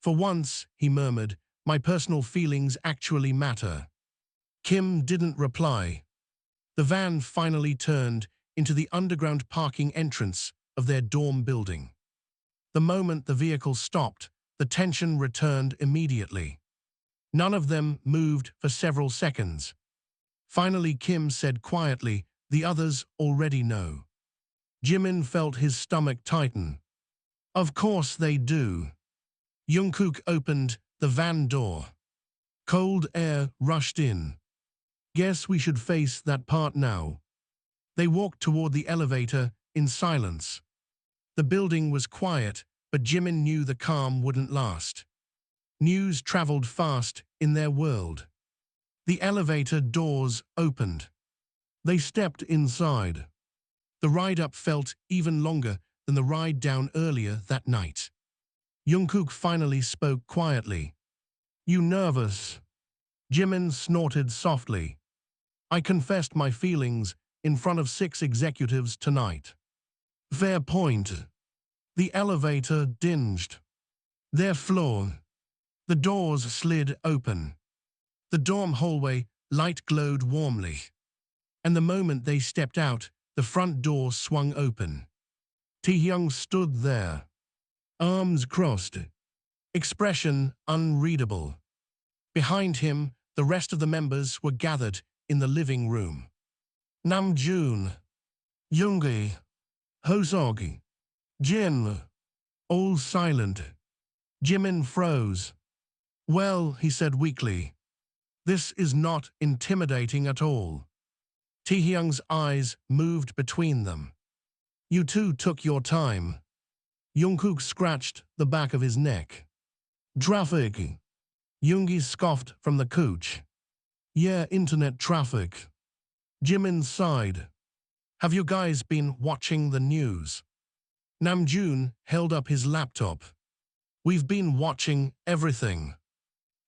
For once, he murmured, my personal feelings actually matter. Kim didn't reply. The van finally turned into the underground parking entrance of their dorm building. The moment the vehicle stopped, the tension returned immediately. None of them moved for several seconds. Finally, Kim said quietly, the others already know. Jimin felt his stomach tighten. Of course they do. Jungkook opened the van door. Cold air rushed in. Guess we should face that part now. They walked toward the elevator in silence. The building was quiet, but Jimin knew the calm wouldn't last. News traveled fast in their world. The elevator doors opened. They stepped inside. The ride up felt even longer than the ride down earlier that night. Jungkook finally spoke quietly. You nervous? Jimin snorted softly. I confessed my feelings in front of 6 executives tonight. Fair point. The elevator dinged. Their floor. The doors slid open. The dorm hallway light glowed warmly. And the moment they stepped out, the front door swung open. Taehyung stood there, arms crossed, expression unreadable. Behind him, the rest of the members were gathered in the living room. Namjoon, Yoongi, Hoseok, Jin, all silent. Jimin froze. Well, he said weakly, this is not intimidating at all. Taehyung's eyes moved between them. You two took your time. Jungkook scratched the back of his neck. Traffic. Yoongi scoffed from the couch. Yeah, internet traffic. Jimin sighed. Have you guys been watching the news? Namjoon held up his laptop. We've been watching everything.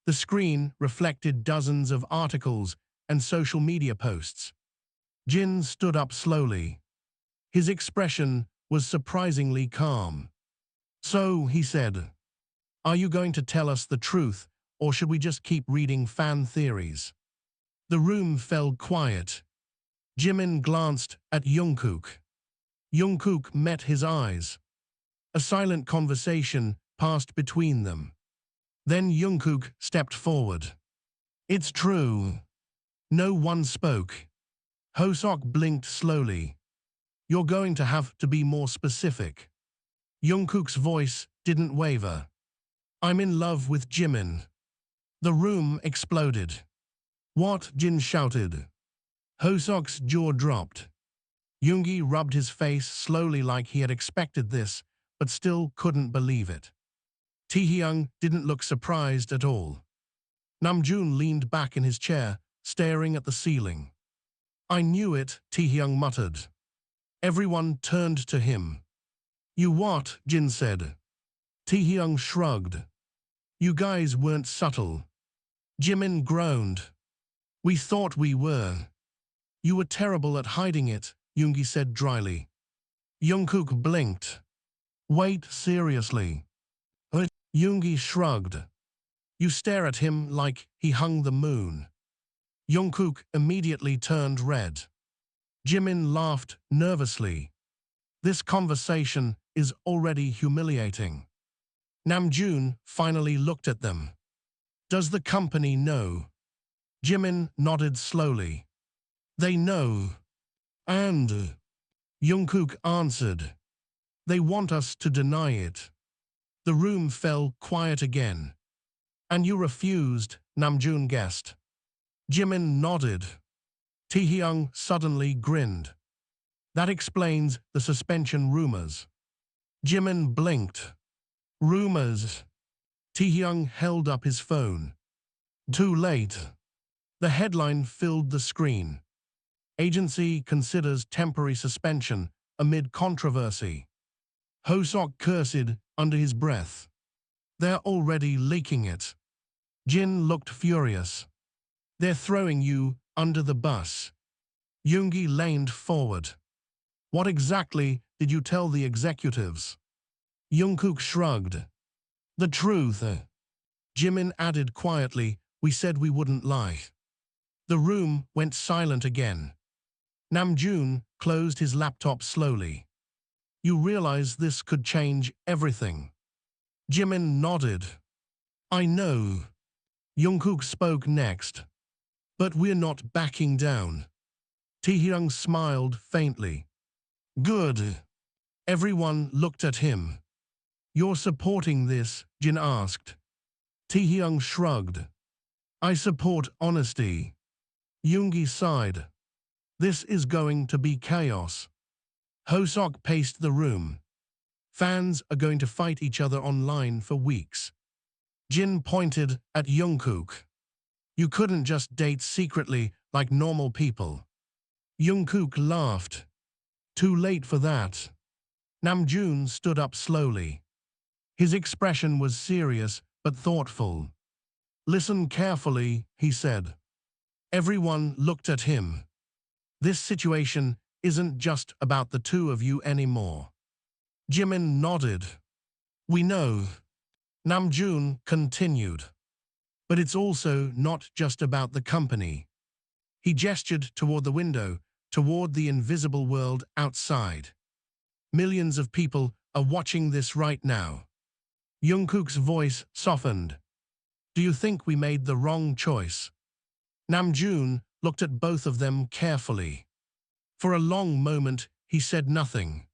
The screen reflected dozens of articles and social media posts. Jin stood up slowly. His expression was surprisingly calm. So, he said, are you going to tell us the truth, or should we just keep reading fan theories? The room fell quiet. Jimin glanced at Jungkook. Jungkook met his eyes. A silent conversation passed between them. Then Jungkook stepped forward. It's true. No one spoke. Hoseok blinked slowly. You're going to have to be more specific. Jungkook's voice didn't waver. I'm in love with Jimin. The room exploded. What? Jin shouted. Hoseok's jaw dropped. Yoongi rubbed his face slowly like he had expected this, but still couldn't believe it. Taehyung didn't look surprised at all. Namjoon leaned back in his chair, staring at the ceiling. I knew it, Taehyung muttered. Everyone turned to him. You what? Jin said. Taehyung shrugged. You guys weren't subtle. Jimin groaned. We thought we were. You were terrible at hiding it, Yoongi said dryly. Jungkook blinked. Wait, seriously. Yoongi shrugged. You stare at him like he hung the moon. Jungkook immediately turned red. Jimin laughed nervously. This conversation is already humiliating. Namjoon finally looked at them. Does the company know? Jimin nodded slowly. They know. And Jungkook answered. They want us to deny it. The room fell quiet again. And you refused, Namjoon guessed. Jimin nodded. Taehyung suddenly grinned. That explains the suspension rumors. Jimin blinked. Rumors. Taehyung held up his phone. Too late. The headline filled the screen. Agency considers temporary suspension amid controversy. Hosok cursed under his breath. They're already leaking it. Jin looked furious. They're throwing you under the bus. Yoongi leaned forward. What exactly did you tell the executives? Jungkook shrugged. The truth. Jimin added quietly, we said we wouldn't lie. The room went silent again. Namjoon closed his laptop slowly. You realize this could change everything. Jimin nodded. I know. Jungkook spoke next. But we're not backing down. Taehyung smiled faintly. Good. Everyone looked at him. You're supporting this? Jin asked. Taehyung shrugged. I support honesty. Yoongi sighed. This is going to be chaos. Hosok paced the room. Fans are going to fight each other online for weeks. Jin pointed at Jungkook. You couldn't just date secretly like normal people. Jungkook laughed. Too late for that. Namjoon stood up slowly. His expression was serious but thoughtful. Listen carefully, he said. Everyone looked at him. This situation isn't just about the two of you anymore. Jimin nodded. We know. Namjoon continued. But it's also not just about the company. He gestured toward the window, toward the invisible world outside. Millions of people are watching this right now. Jungkook's voice softened. Do you think we made the wrong choice? Namjoon looked at both of them carefully. For a long moment, he said nothing.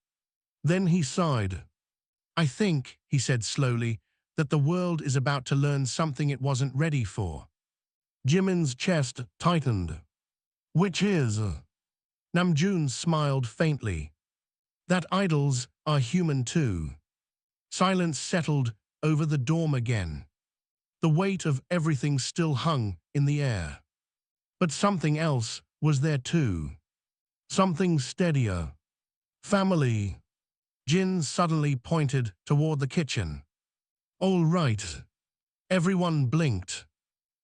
Then he sighed. I think, he said slowly, that the world is about to learn something it wasn't ready for. Jimin's chest tightened. Which is? Namjoon smiled faintly. That idols are human too. Silence settled over the dorm again. The weight of everything still hung in the air. But something else was there too. Something steadier. Family. Jin suddenly pointed toward the kitchen. All right. Everyone blinked.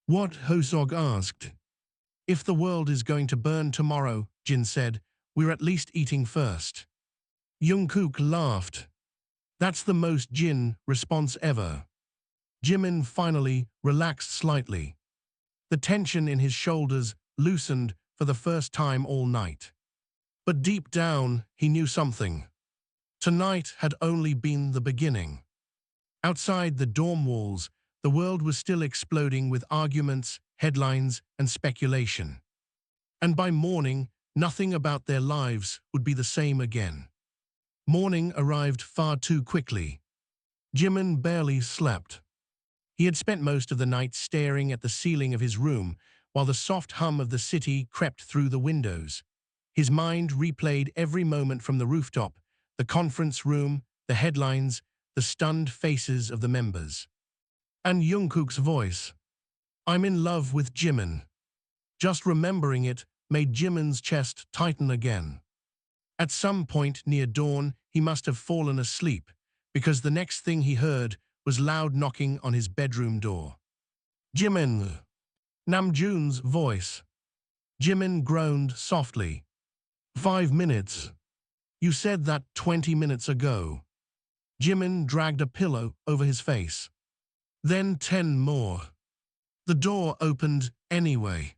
What? Hosog asked. If the world is going to burn tomorrow, Jin said, we're at least eating first. Jungkook laughed. That's the most Jin response ever. Jimin finally relaxed slightly. The tension in his shoulders loosened for the first time all night. But deep down, he knew something. Tonight had only been the beginning. Outside the dorm walls, the world was still exploding with arguments, headlines, and speculation. And by morning, nothing about their lives would be the same again. Morning arrived far too quickly. Jimin barely slept. He had spent most of the night staring at the ceiling of his room while the soft hum of the city crept through the windows. His mind replayed every moment from the rooftop, the conference room, the headlines, the stunned faces of the members. And Jungkook's voice. I'm in love with Jimin. Just remembering it made Jimin's chest tighten again. At some point near dawn, he must have fallen asleep, because the next thing he heard was loud knocking on his bedroom door. Jimin. Namjoon's voice. Jimin groaned softly. 5 minutes. You said that 20 minutes ago. Jimin dragged a pillow over his face. Then 10 more. The door opened anyway.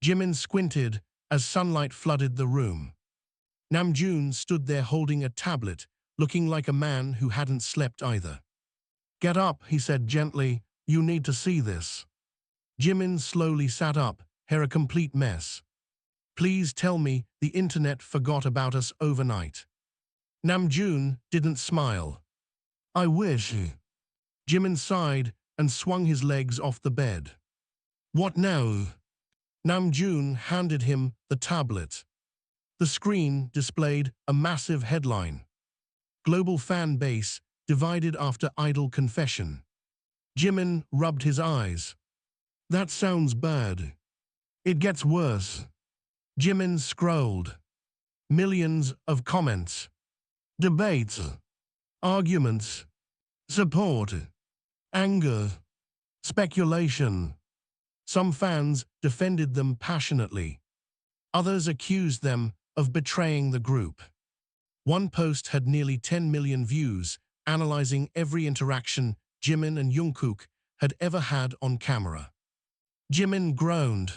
Jimin squinted as sunlight flooded the room. Namjoon stood there holding a tablet, looking like a man who hadn't slept either. Get up, he said gently. You need to see this. Jimin slowly sat up, hair a complete mess. Please tell me the internet forgot about us overnight. Namjoon didn't smile. I wish. Jimin sighed and swung his legs off the bed. What now? Namjoon handed him the tablet. The screen displayed a massive headline. Global fan base divided after idol confession. Jimin rubbed his eyes. That sounds bad. It gets worse. Jimin scrolled. Millions of comments. Debates. Arguments. Support. Anger. Speculation. Some fans defended them passionately. Others accused them of betraying the group. One post had nearly 10 million views, analyzing every interaction Jimin and Jungkook had ever had on camera. Jimin groaned.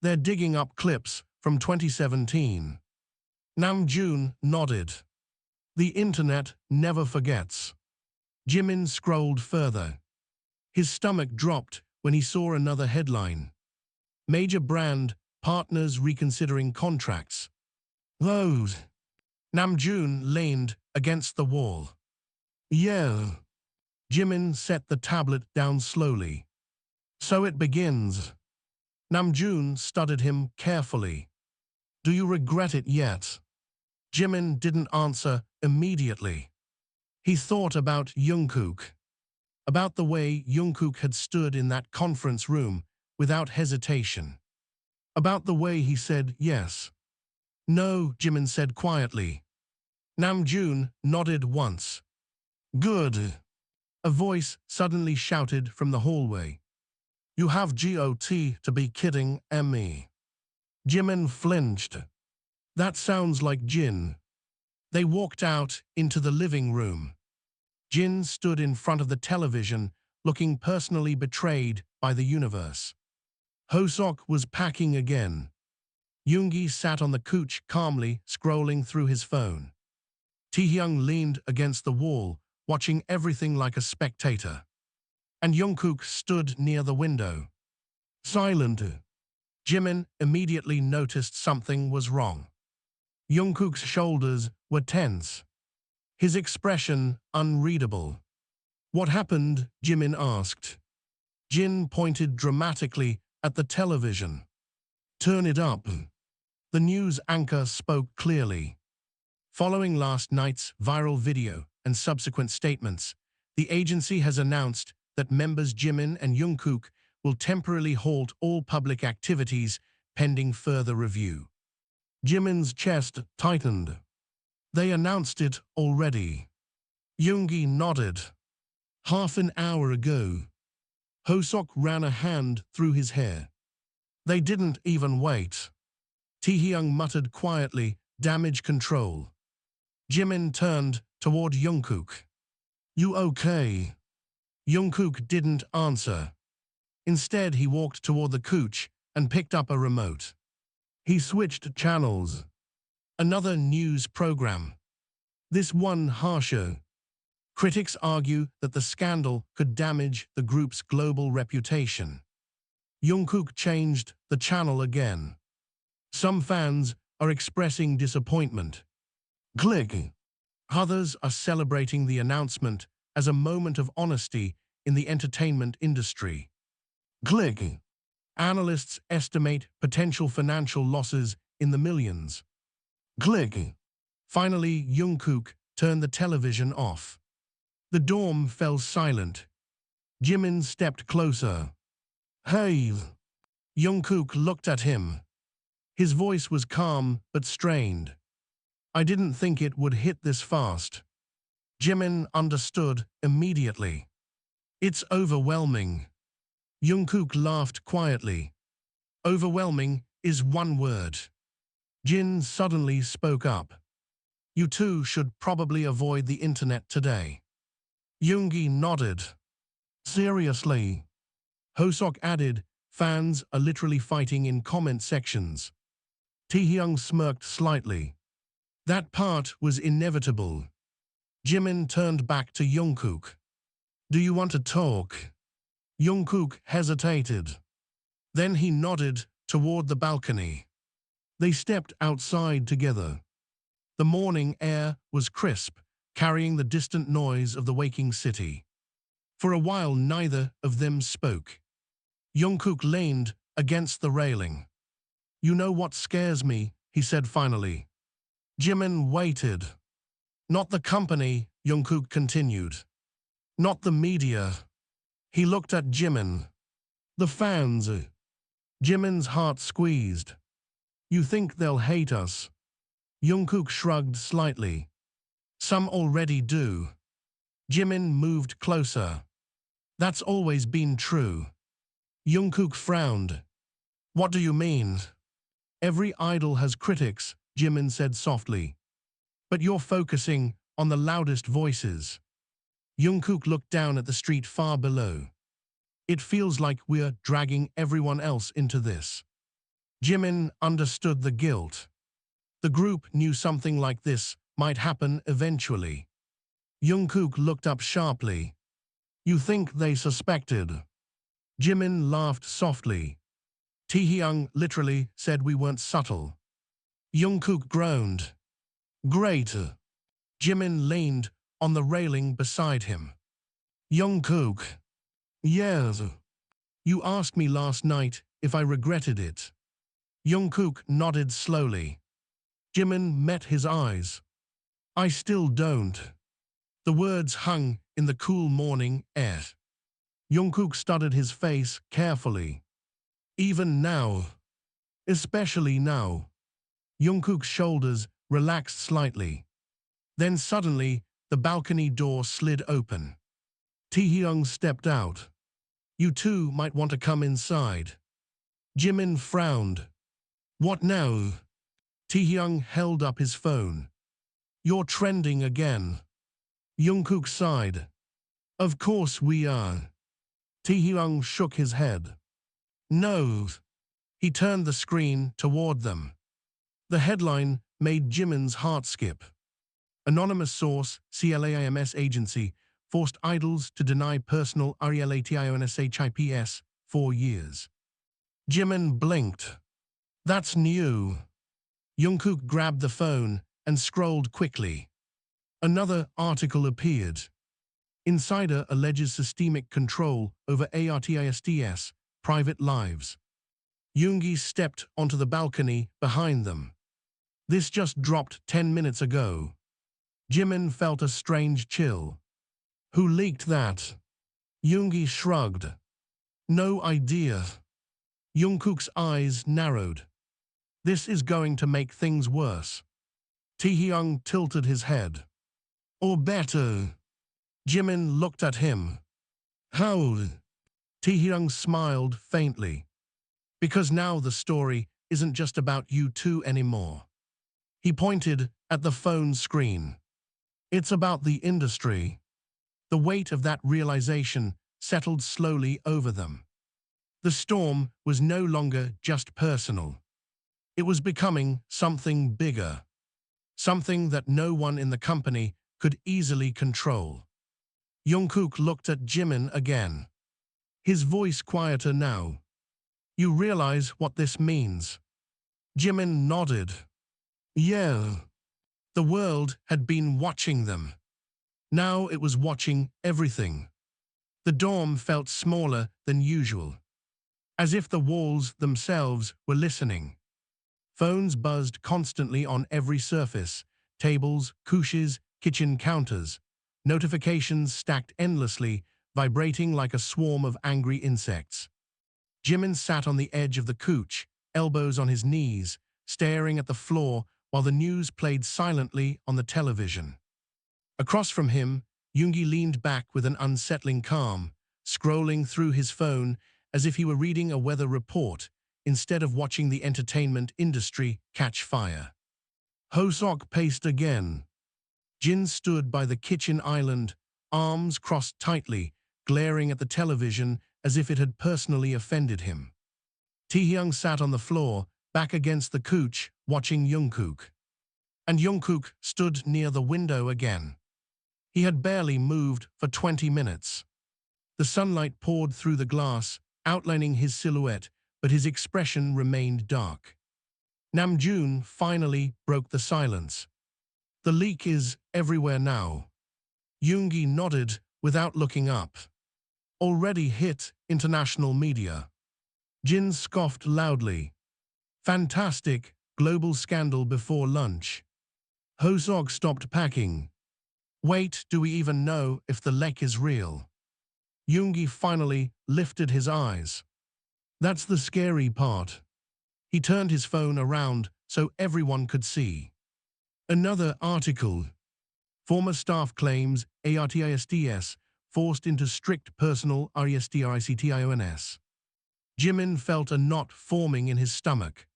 They're digging up clips from 2017. Namjoon nodded. The internet never forgets. Jimin scrolled further. His stomach dropped when he saw another headline. Major brand partners reconsidering contracts. Those. Namjoon leaned against the wall. Yeah. Jimin set the tablet down slowly. So it begins. Namjoon studied him carefully. Do you regret it yet? Jimin didn't answer immediately. He thought about Jungkook. About the way Jungkook had stood in that conference room without hesitation. About the way he said yes. No, Jimin said quietly. Namjoon nodded once. Good. A voice suddenly shouted from the hallway. You have got to be kidding me. Jimin flinched. That sounds like Jin. They walked out into the living room. Jin stood in front of the television, looking personally betrayed by the universe. Hosok was packing again. Yoongi sat on the couch calmly, scrolling through his phone. Taehyung leaned against the wall, watching everything like a spectator. And Jungkook stood near the window. Silent. Jimin immediately noticed something was wrong. Jungkook's shoulders were tense. His expression unreadable. What happened? Jimin asked. Jin pointed dramatically at the television. Turn it up. The news anchor spoke clearly. Following last night's viral video and subsequent statements, the agency has announced that members Jimin and Jungkook will temporarily halt all public activities pending further review. Jimin's chest tightened. They announced it already. Yoongi nodded. Half an hour ago. Hosok ran a hand through his hair. They didn't even wait. Taehyung muttered quietly, damage control. Jimin turned toward Jungkook. You okay? Jungkook didn't answer. Instead, he walked toward the couch and picked up a remote. He switched channels. Another news program. This one harsher. Critics argue that the scandal could damage the group's global reputation. Jungkook changed the channel again. Some fans are expressing disappointment. Click. Others are celebrating the announcement as a moment of honesty in the entertainment industry. Click. Analysts estimate potential financial losses in the millions. Click. Finally, Jungkook turned the television off. The dorm fell silent. Jimin stepped closer. Hey. Jungkook looked at him. His voice was calm but strained. I didn't think it would hit this fast. Jimin understood immediately. It's overwhelming. Jungkook laughed quietly. Overwhelming is one word. Jin suddenly spoke up. You two should probably avoid the internet today. Yoongi nodded. Seriously? Hosok added, fans are literally fighting in comment sections. Taehyung smirked slightly. That part was inevitable. Jimin turned back to Jungkook. Do you want to talk? Jungkook hesitated. Then he nodded toward the balcony. They stepped outside together. The morning air was crisp, carrying the distant noise of the waking city. For a while, neither of them spoke. Jungkook leaned against the railing. You know what scares me, he said finally. Jimin waited. Not the company, Jungkook continued. Not the media. He looked at Jimin. The fans. Jimin's heart squeezed. You think they'll hate us? Jungkook shrugged slightly. Some already do. Jimin moved closer. That's always been true. Jungkook frowned. What do you mean? Every idol has critics, Jimin said softly. But you're focusing on the loudest voices. Jungkook looked down at the street far below. It feels like we're dragging everyone else into this. Jimin understood the guilt. The group knew something like this might happen eventually. Jungkook looked up sharply. You think they suspected? Jimin laughed softly. Taehyung literally said we weren't subtle. Jungkook groaned. Great. Jimin leaned on the railing beside him. Jungkook. Yes. You asked me last night if I regretted it. Jungkook nodded slowly. Jimin met his eyes. I still don't. The words hung in the cool morning air. Jungkook studied his face carefully. Even now. Especially now. Jungkook's shoulders relaxed slightly. Then suddenly, the balcony door slid open. Taehyung stepped out. You two might want to come inside. Jimin frowned. What now? Taehyung held up his phone. You're trending again. Jungkook sighed. Of course we are. Taehyung shook his head. No. He turned the screen toward them. The headline made Jimin's heart skip. Anonymous source, CLAIMS agency, forced idols to deny personal RELATIONSHIPS 4 years. Jimin blinked. That's new. Jungkook grabbed the phone and scrolled quickly. Another article appeared. Insider alleges systemic control over ARTISTS, private lives. Yoongi stepped onto the balcony behind them. This just dropped 10 minutes ago. Jimin felt a strange chill. Who leaked that? Yoongi shrugged. No idea. Jungkook's eyes narrowed. This is going to make things worse. Taehyung tilted his head. Or better. Jimin looked at him. How? Taehyung smiled faintly. Because now the story isn't just about you two anymore. He pointed at the phone screen. It's about the industry. The weight of that realization settled slowly over them. The storm was no longer just personal. It was becoming something bigger. Something that no one in the company could easily control. Jungkook looked at Jimin again. His voice quieter now. You realize what this means? Jimin nodded. Yeah. The world had been watching them. Now it was watching everything. The dorm felt smaller than usual. As if the walls themselves were listening. Phones buzzed constantly on every surface. Tables, couches, kitchen counters. Notifications stacked endlessly, vibrating like a swarm of angry insects. Jimin sat on the edge of the couch, elbows on his knees, staring at the floor while the news played silently on the television. Across from him, Yoongi leaned back with an unsettling calm, scrolling through his phone as if he were reading a weather report instead of watching the entertainment industry catch fire. Hosok paced again. Jin stood by the kitchen island, arms crossed tightly, glaring at the television as if it had personally offended him. Taehyung sat on the floor, back against the couch, watching Jungkook. And Jungkook stood near the window again. He had barely moved for 20 minutes. The sunlight poured through the glass, outlining his silhouette, but his expression remained dark. Namjoon finally broke the silence. The leak is everywhere now. Yoongi nodded without looking up. Already hit international media. Jin scoffed loudly. Fantastic, global scandal before lunch. Hosok stopped packing. Wait, do we even know if the leak is real? Yoongi finally lifted his eyes. That's the scary part. He turned his phone around so everyone could see. Another article. Former staff claims ARTISTS forced into strict personal RESTRICTIONS. Jimin felt a knot forming in his stomach.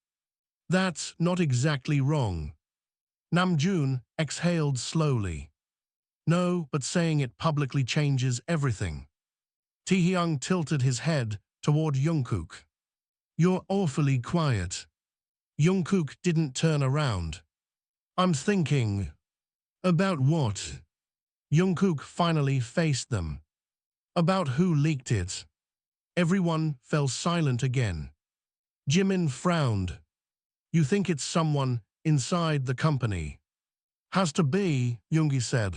That's not exactly wrong. Namjoon exhaled slowly. No, but saying it publicly changes everything. Taehyung tilted his head toward Jungkook. You're awfully quiet. Jungkook didn't turn around. I'm thinking. About what? Jungkook finally faced them. About who leaked it. Everyone fell silent again. Jimin frowned. You think it's someone inside the company? Has to be, Yoongi said.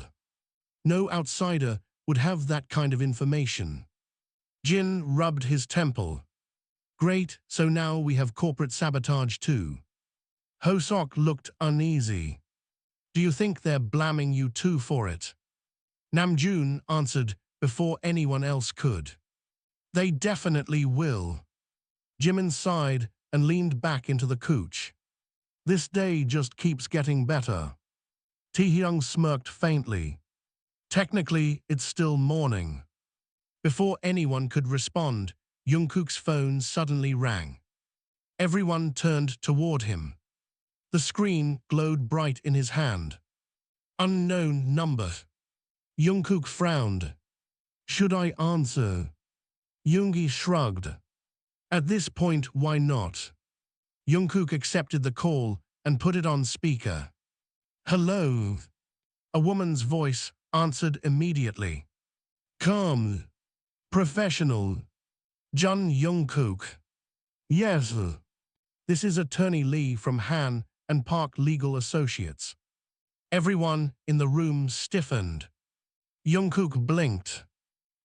No outsider would have that kind of information. Jin rubbed his temple. Great, so now we have corporate sabotage too. Hosok looked uneasy. Do you think they're blaming you too for it? Namjoon answered before anyone else could. They definitely will. Jimin sighed and leaned back into the couch. This day just keeps getting better. Taehyung smirked faintly. Technically, it's still morning. Before anyone could respond, Jungkook's phone suddenly rang. Everyone turned toward him. The screen glowed bright in his hand. Unknown number. Jungkook frowned. Should I answer? Yoongi shrugged. At this point, why not? Jungkook accepted the call and put it on speaker. Hello. A woman's voice answered immediately. Calm. Professional. Jun Jungkook. Yes. This is Attorney Lee from Han and Park Legal Associates. Everyone in the room stiffened. Jungkook blinked.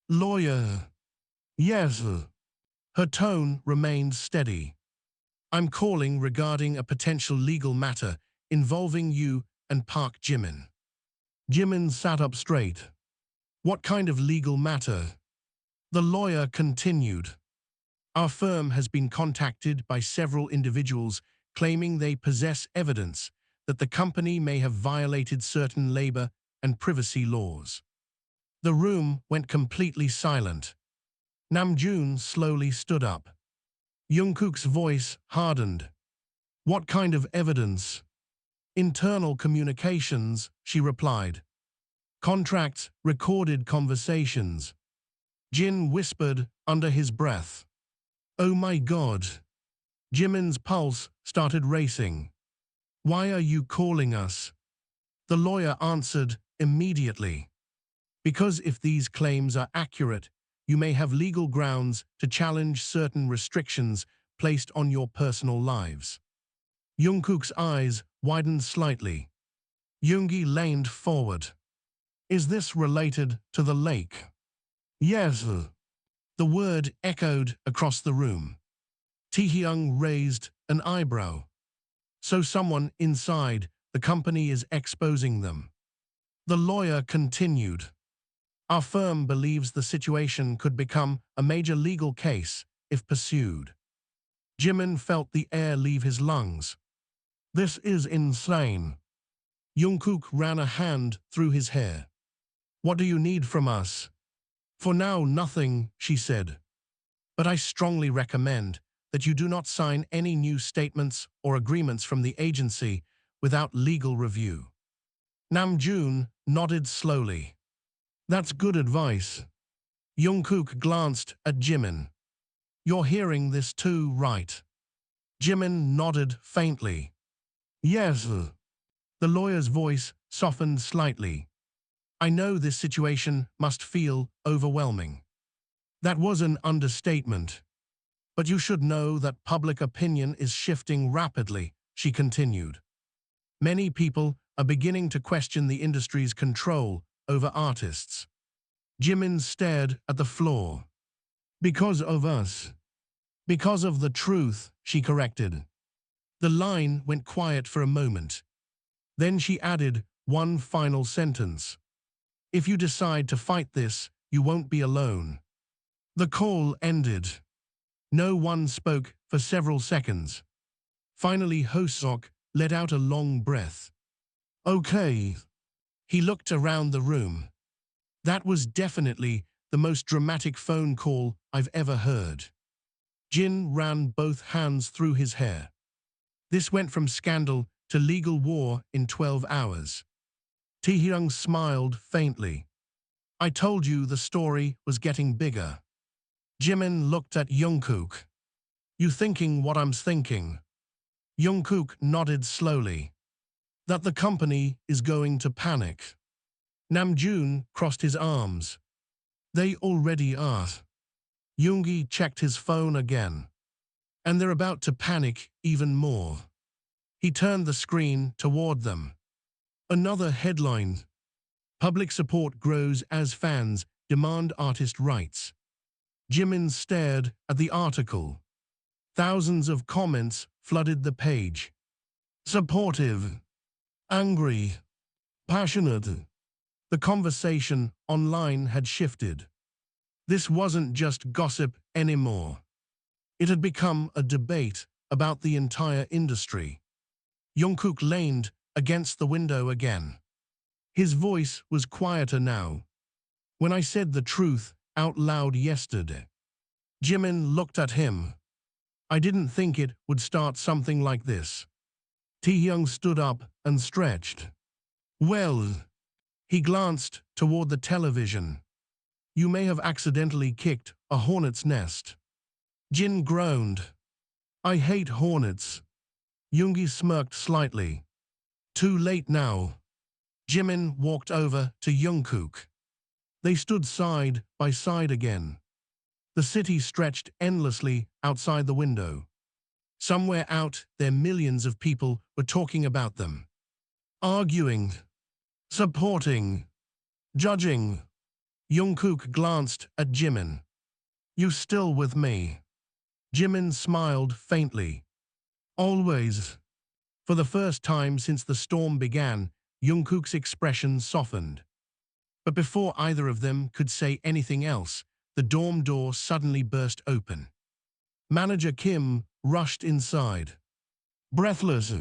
Lawyer. Yes. Her tone remained steady. I'm calling regarding a potential legal matter involving you and Park Jimin. Jimin sat up straight. What kind of legal matter? The lawyer continued. Our firm has been contacted by several individuals claiming they possess evidence that the company may have violated certain labor and privacy laws. The room went completely silent. Namjoon slowly stood up. Jungkook's voice hardened. What kind of evidence? Internal communications, she replied. Contracts, recorded conversations. Jin whispered under his breath. Oh my God. Jimin's pulse started racing. Why are you calling us? The lawyer answered immediately. Because if these claims are accurate, you may have legal grounds to challenge certain restrictions placed on your personal lives. Jungkook's eyes widened slightly. Yoongi leaned forward. Is this related to the lake? Yes. The word echoed across the room. Taehyung raised an eyebrow. So someone inside the company is exposing them. The lawyer continued. Our firm believes the situation could become a major legal case if pursued. Jimin felt the air leave his lungs. This is insane. Jungkook ran a hand through his hair. What do you need from us? For now, nothing, she said. But I strongly recommend that you do not sign any new statements or agreements from the agency without legal review. Namjoon nodded slowly. That's good advice. Jungkook glanced at Jimin. You're hearing this too, right? Jimin nodded faintly. Yes. The lawyer's voice softened slightly. I know this situation must feel overwhelming. That was an understatement. But you should know that public opinion is shifting rapidly, she continued. Many people are beginning to question the industry's control over artists. Jimin stared at the floor. Because of us. Because of the truth, she corrected. The line went quiet for a moment. Then she added one final sentence. If you decide to fight this, you won't be alone. The call ended. No one spoke for several seconds. Finally, Hosok let out a long breath. Okay. He looked around the room. That was definitely the most dramatic phone call I've ever heard. Jin ran both hands through his hair. This went from scandal to legal war in 12 hours. Taehyung smiled faintly. I told you the story was getting bigger. Jimin looked at Jungkook. You thinking what I'm thinking? Jungkook nodded slowly. That the company is going to panic. Namjoon crossed his arms. They already are. Yoongi checked his phone again. And they're about to panic even more. He turned the screen toward them. Another headline. Public support grows as fans demand artist rights. Jimin stared at the article. Thousands of comments flooded the page. Supportive. Angry. Passionate. The conversation online had shifted. This wasn't just gossip anymore. It had become a debate about the entire industry. Jungkook leaned against the window again. His voice was quieter now. When I said the truth out loud yesterday, Jimin looked at him. I didn't think it would start something like this. Taehyung stood up and stretched. Well, he glanced toward the television. You may have accidentally kicked a hornet's nest. Jin groaned. I hate hornets. Yoongi smirked slightly. Too late now. Jimin walked over to Jungkook. They stood side by side again. The city stretched endlessly outside the window. Somewhere out there millions of people were talking about them. Arguing. Supporting. Judging. Jungkook glanced at Jimin. You still with me? Jimin smiled faintly. Always. For the first time since the storm began, Jungkook's expression softened. But before either of them could say anything else, the dorm door suddenly burst open. Manager Kim rushed inside. Breathless.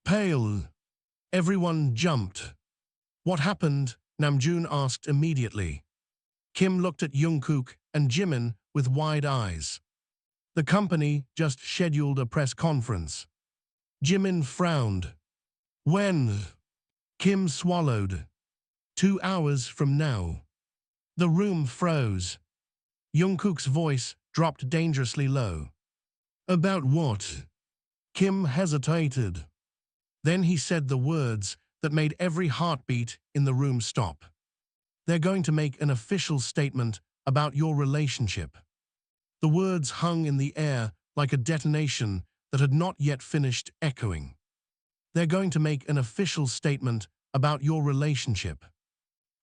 Pale. Everyone jumped. What happened? Namjoon asked immediately. Kim looked at Jungkook and Jimin with wide eyes. The company just scheduled a press conference. Jimin frowned. When? Kim swallowed. 2 hours from now. The room froze. Jungkook's voice dropped dangerously low. About what? Kim hesitated. Then he said the words that made every heartbeat in the room stop. They're going to make an official statement about your relationship. The words hung in the air like a detonation that had not yet finished echoing. They're going to make an official statement about your relationship.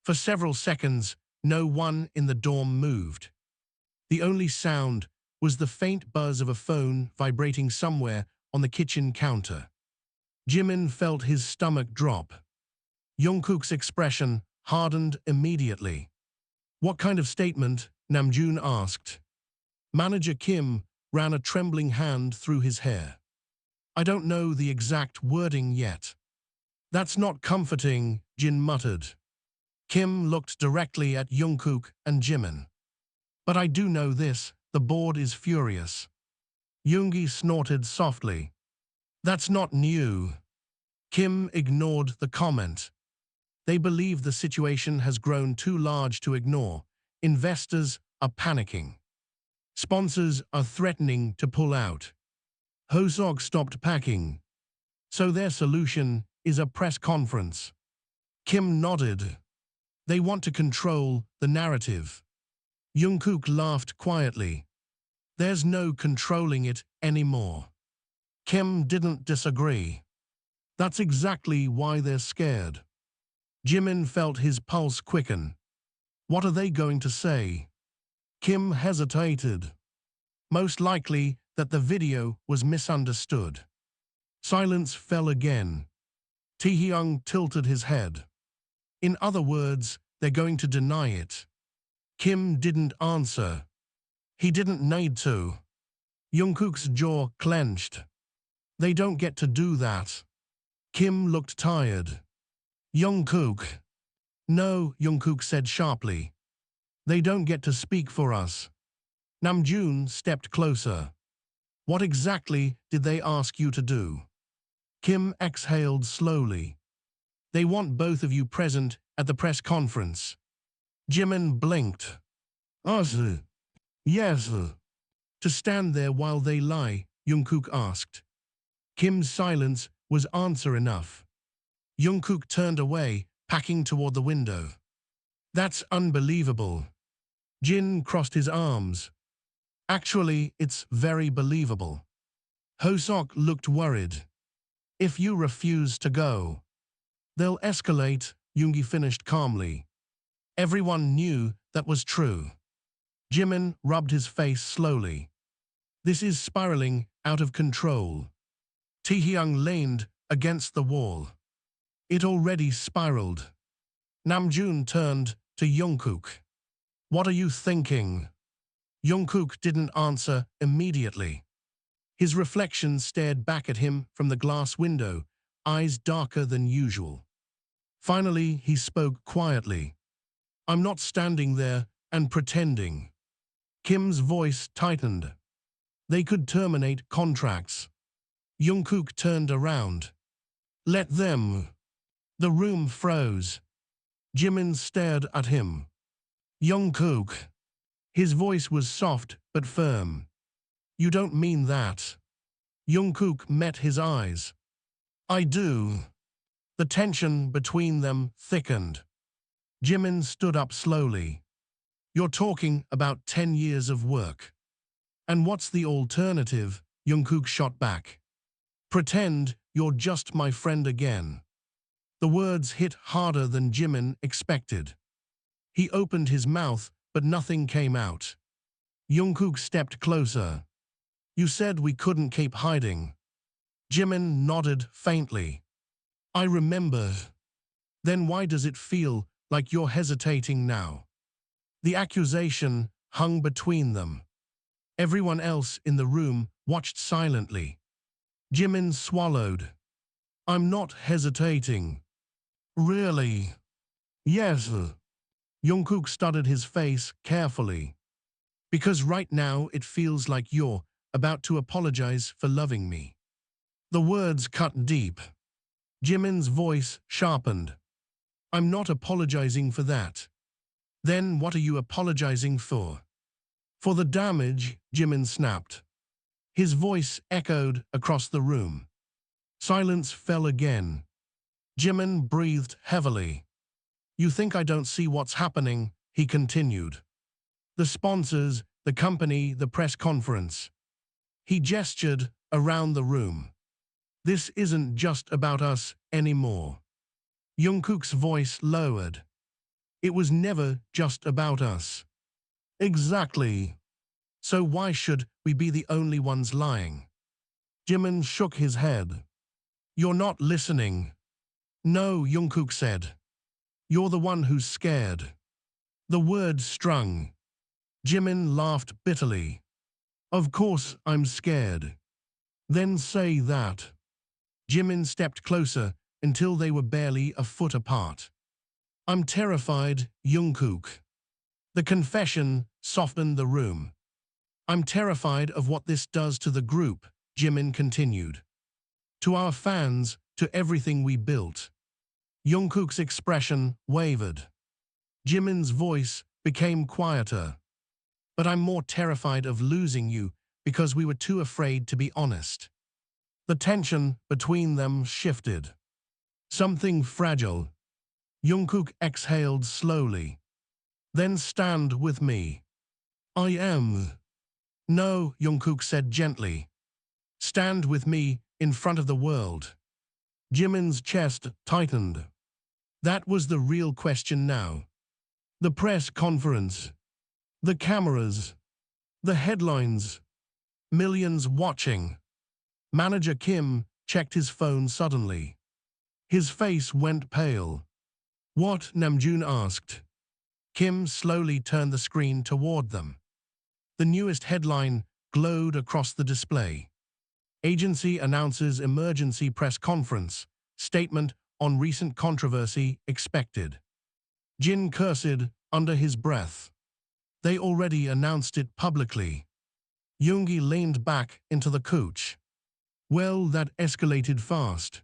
For several seconds, no one in the dorm moved. The only sound was the faint buzz of a phone vibrating somewhere on the kitchen counter. Jimin felt his stomach drop. Jungkook's expression hardened immediately. What kind of statement? Namjoon asked. Manager Kim ran a trembling hand through his hair. I don't know the exact wording yet. That's not comforting, Jin muttered. Kim looked directly at Jungkook and Jimin. But I do know this, the board is furious. Yoongi snorted softly. That's not new. Kim ignored the comment. They believe the situation has grown too large to ignore. Investors are panicking. Sponsors are threatening to pull out. Hosog stopped packing. So their solution is a press conference. Kim nodded. They want to control the narrative. Jungkook laughed quietly. There's no controlling it anymore. Kim didn't disagree. That's exactly why they're scared. Jimin felt his pulse quicken. What are they going to say? Kim hesitated. Most likely that the video was misunderstood. Silence fell again. Taehyung tilted his head. In other words, they're going to deny it. Kim didn't answer. He didn't need to. Jungkook's jaw clenched. They don't get to do that. Kim looked tired. Jungkook. No, Jungkook said sharply. They don't get to speak for us. Namjoon stepped closer. What exactly did they ask you to do? Kim exhaled slowly. They want both of you present at the press conference. Jimin blinked. Us? Yes. To stand there while they lie, Jungkook asked. Kim's silence was answer enough. Jungkook turned away, packing toward the window. That's unbelievable. Jin crossed his arms. Actually, it's very believable. Hosok looked worried. If you refuse to go, they'll escalate, Yoongi finished calmly. Everyone knew that was true. Jimin rubbed his face slowly. This is spiraling out of control. Taehyung leaned against the wall. It already spiraled. Namjoon turned to Jungkook. What are you thinking? Jungkook didn't answer immediately. His reflection stared back at him from the glass window, eyes darker than usual. Finally, he spoke quietly. I'm not standing there and pretending. Kim's voice tightened. They could terminate contracts. Jungkook turned around. Let them. The room froze. Jimin stared at him. Jungkook. His voice was soft but firm. You don't mean that. Jungkook met his eyes. I do. The tension between them thickened. Jimin stood up slowly. You're talking about 10 years of work. And what's the alternative? Jungkook shot back. Pretend you're just my friend again. The words hit harder than Jimin expected. He opened his mouth, but nothing came out. Jungkook stepped closer. You said we couldn't keep hiding. Jimin nodded faintly. I remember. Then why does it feel like you're hesitating now? The accusation hung between them. Everyone else in the room watched silently. Jimin swallowed. I'm not hesitating. Really? Yes. Jungkook studied his face carefully. Because right now it feels like you're about to apologize for loving me. The words cut deep. Jimin's voice sharpened. I'm not apologizing for that. Then what are you apologizing for? For the damage, Jimin snapped. His voice echoed across the room. Silence fell again. Jimin breathed heavily. You think I don't see what's happening, he continued. The sponsors, the company, the press conference. He gestured around the room. This isn't just about us anymore. Jungkook's voice lowered. It was never just about us. Exactly. So why should we be the only ones lying? Jimin shook his head. You're not listening. No, Jungkook said. You're the one who's scared. The word strung. Jimin laughed bitterly. Of course I'm scared. Then say that. Jimin stepped closer until they were barely a foot apart. I'm terrified, Jungkook. The confession softened the room. I'm terrified of what this does to the group, Jimin continued. To our fans, to everything we built. Jungkook's expression wavered. Jimin's voice became quieter. But I'm more terrified of losing you because we were too afraid to be honest. The tension between them shifted. Something fragile. Jungkook exhaled slowly. Then stand with me. I am. No, Jungkook said gently. Stand with me in front of the world. Jimin's chest tightened. That was the real question now. The press conference. The cameras. The headlines. Millions watching. Manager Kim checked his phone suddenly. His face went pale. What? Namjoon asked. Kim slowly turned the screen toward them. The newest headline glowed across the display. Agency announces emergency press conference. Statement on recent controversy expected. Jin cursed under his breath. They already announced it publicly. Yoongi leaned back into the couch. Well, that escalated fast.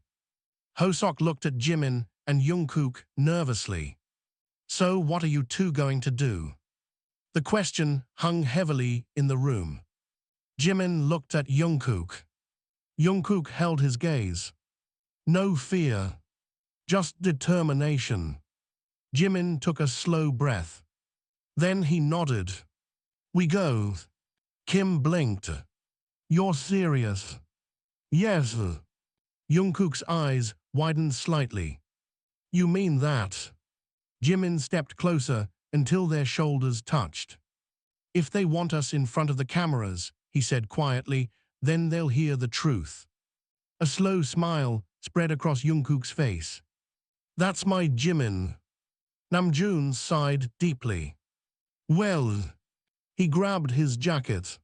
Hosok looked at Jimin and Jungkook nervously. So what are you two going to do? The question hung heavily in the room. Jimin looked at Jungkook. Jungkook held his gaze. No fear, just determination. Jimin took a slow breath. Then he nodded. We go. Kim blinked. You're serious? Yes. Jungkook's eyes widened slightly. You mean that? Jimin stepped closer until their shoulders touched. If they want us in front of the cameras, he said quietly, then they'll hear the truth. A slow smile spread across Jungkook's face. That's my Jimin. Namjoon sighed deeply. Well, he grabbed his jacket.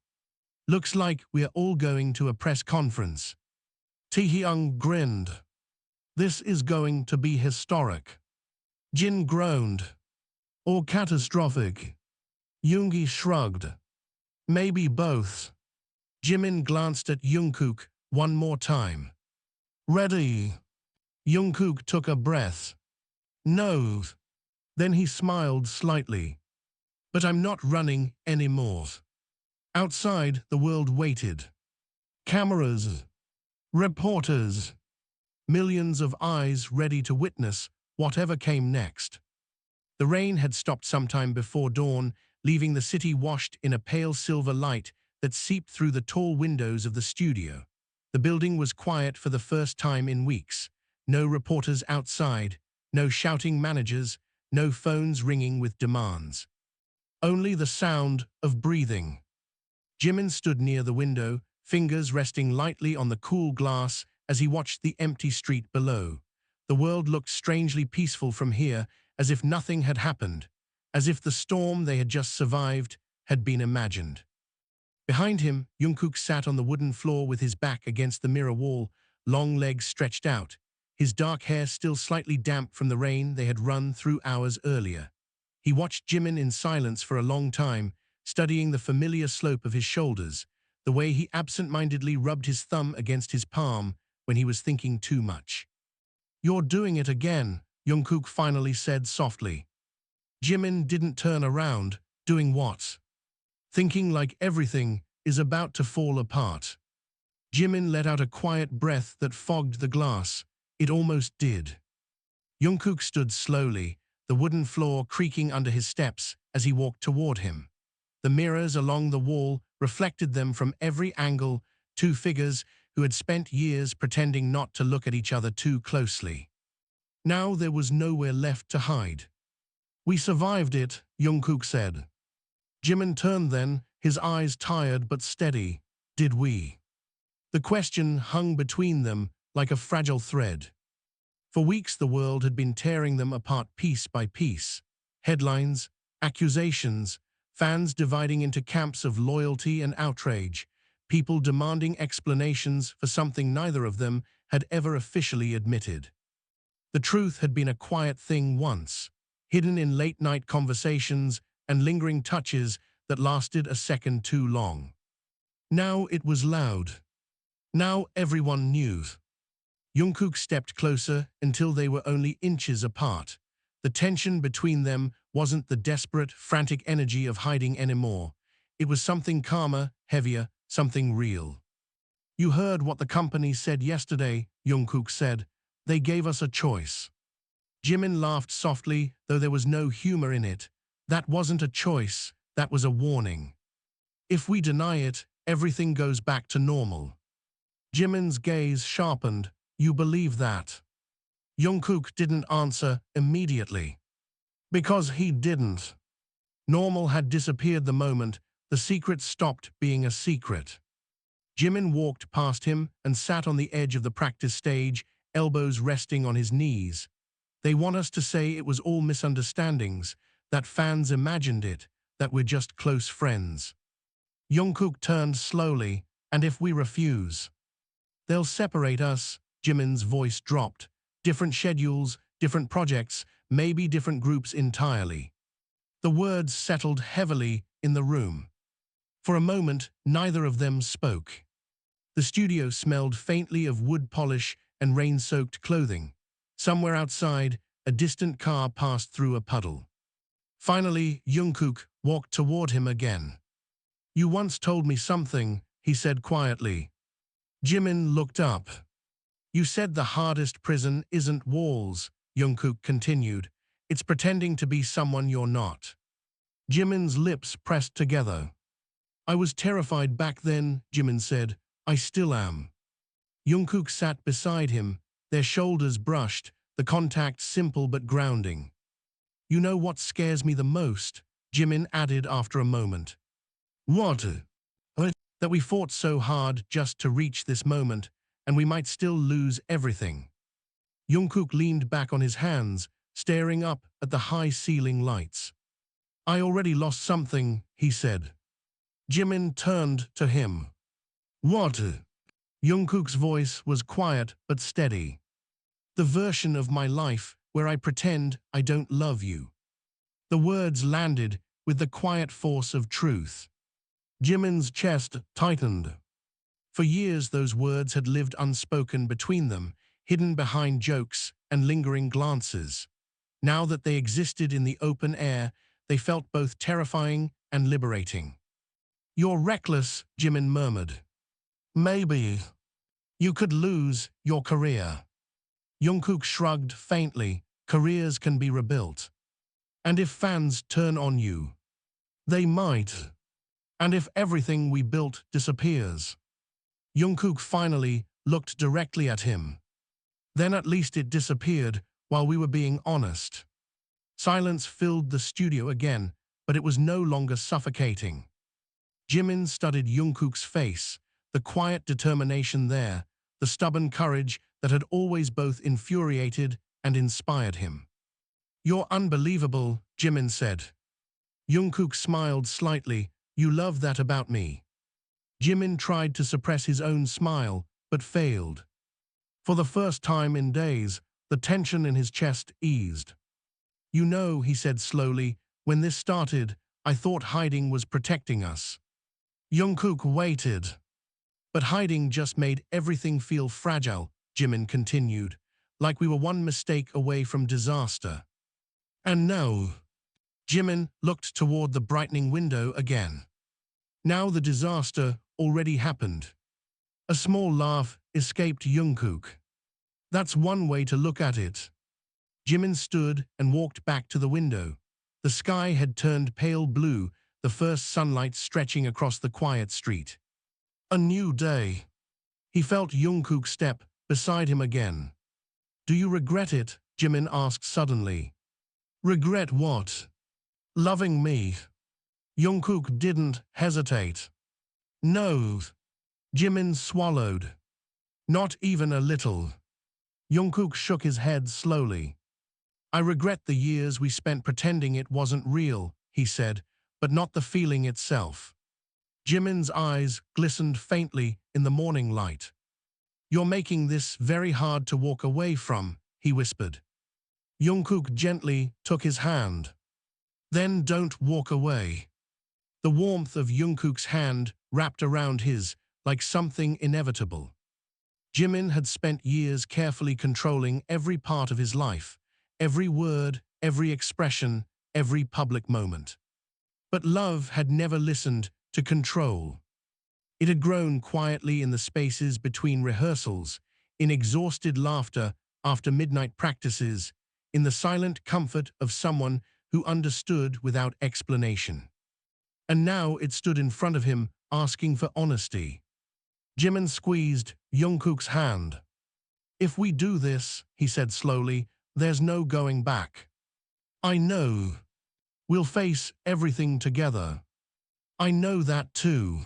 Looks like we're all going to a press conference. Taehyung grinned. This is going to be historic. Jin groaned. Or catastrophic. Yoongi shrugged. Maybe both. Jimin glanced at Jungkook one more time. Ready? Jungkook took a breath. No. Then he smiled slightly. But I'm not running anymore. Outside, the world waited. Cameras. Reporters. Millions of eyes ready to witness whatever came next. The rain had stopped sometime before dawn, leaving the city washed in a pale silver light that seeped through the tall windows of the studio. The building was quiet for the first time in weeks. No reporters outside, no shouting managers, no phones ringing with demands. Only the sound of breathing. Jimin stood near the window, fingers resting lightly on the cool glass as he watched the empty street below. The world looked strangely peaceful from here, as if nothing had happened, as if the storm they had just survived had been imagined. Behind him, Jungkook sat on the wooden floor with his back against the mirror wall, long legs stretched out, his dark hair still slightly damp from the rain they had run through hours earlier. He watched Jimin in silence for a long time, studying the familiar slope of his shoulders, the way he absent-mindedly rubbed his thumb against his palm when he was thinking too much. You're doing it again, Jungkook finally said softly. Jimin didn't turn around. Doing what? Thinking like everything is about to fall apart. Jimin let out a quiet breath that fogged the glass. It almost did. Jungkook stood slowly, the wooden floor creaking under his steps as he walked toward him. The mirrors along the wall reflected them from every angle, two figures who had spent years pretending not to look at each other too closely. Now there was nowhere left to hide. We survived it, Jungkook said. Jimin turned then, his eyes tired but steady. Did we? The question hung between them like a fragile thread. For weeks the world had been tearing them apart piece by piece. Headlines, accusations, fans dividing into camps of loyalty and outrage, people demanding explanations for something neither of them had ever officially admitted. The truth had been a quiet thing once, hidden in late-night conversations and lingering touches that lasted a second too long. Now it was loud. Now everyone knew. Jungkook stepped closer until they were only inches apart. The tension between them wasn't the desperate, frantic energy of hiding anymore. It was something calmer, heavier, something real. You heard what the company said yesterday, Jungkook said. They gave us a choice. Jimin laughed softly, though there was no humor in it. That wasn't a choice, that was a warning. If we deny it, everything goes back to normal. Jimin's gaze sharpened. You believe that? Jungkook didn't answer immediately. Because he didn't. Normal had disappeared the moment the secret stopped being a secret. Jimin walked past him and sat on the edge of the practice stage, elbows resting on his knees. They want us to say it was all misunderstandings, that fans imagined it, that we're just close friends. Jungkook turned slowly, and if we refuse? They'll separate us, Jimin's voice dropped. Different schedules, different projects, maybe different groups entirely. The words settled heavily in the room. For a moment, neither of them spoke. The studio smelled faintly of wood polish and rain-soaked clothing. Somewhere outside, a distant car passed through a puddle. Finally, Jungkook walked toward him again. "You once told me something," he said quietly. Jimin looked up. "You said the hardest prison isn't walls," Jungkook continued. "It's pretending to be someone you're not." Jimin's lips pressed together. "I was terrified back then," Jimin said. "I still am." Jungkook sat beside him, their shoulders brushed, the contact simple but grounding. "You know what scares me the most?" Jimin added after a moment. "What?" "That we fought so hard just to reach this moment, and we might still lose everything." Jungkook leaned back on his hands, staring up at the high-ceiling lights. "I already lost something," he said. Jimin turned to him. "What?" Jungkook's voice was quiet but steady. "The version of my life where I pretend I don't love you." The words landed with the quiet force of truth. Jimin's chest tightened. For years those words had lived unspoken between them, hidden behind jokes and lingering glances. Now that they existed in the open air, they felt both terrifying and liberating. "You're reckless," Jimin murmured. "Maybe. You could lose your career." Jungkook shrugged faintly. "Careers can be rebuilt. And if fans turn on you, they might. And if everything we built disappears." Jungkook finally looked directly at him. "Then at least it disappeared while we were being honest." Silence filled the studio again, but it was no longer suffocating. Jimin studied Jungkook's face, the quiet determination there, the stubborn courage that had always both infuriated and inspired him. "You're unbelievable," Jimin said. Jungkook smiled slightly. "You love that about me." Jimin tried to suppress his own smile, but failed. For the first time in days, the tension in his chest eased. "You know," he said slowly, "when this started, I thought hiding was protecting us." Jungkook waited. "But hiding just made everything feel fragile," Jimin continued, "like we were one mistake away from disaster. And now..." Jimin looked toward the brightening window again. "Now the disaster already happened." A small laugh escaped Jungkook. "That's one way to look at it." Jimin stood and walked back to the window. The sky had turned pale blue, the first sunlight stretching across the quiet street. A new day. He felt Jungkook's step beside him again. "Do you regret it?" Jimin asked suddenly. "Regret what?" "Loving me." Jungkook didn't hesitate. "No." Jimin swallowed. "Not even a little." Jungkook shook his head slowly. "I regret the years we spent pretending it wasn't real," he said, "but not the feeling itself." Jimin's eyes glistened faintly in the morning light. "You're making this very hard to walk away from," he whispered. Jungkook gently took his hand. "Then don't walk away." The warmth of Jungkook's hand wrapped around his, like something inevitable. Jimin had spent years carefully controlling every part of his life, every word, every expression, every public moment. But love had never listened to control. It had grown quietly in the spaces between rehearsals, in exhausted laughter after midnight practices, in the silent comfort of someone who understood without explanation. And now it stood in front of him, asking for honesty. Jimin squeezed Jungkook's hand. "If we do this," he said slowly, "there's no going back. I know. We'll face everything together." "I know that too."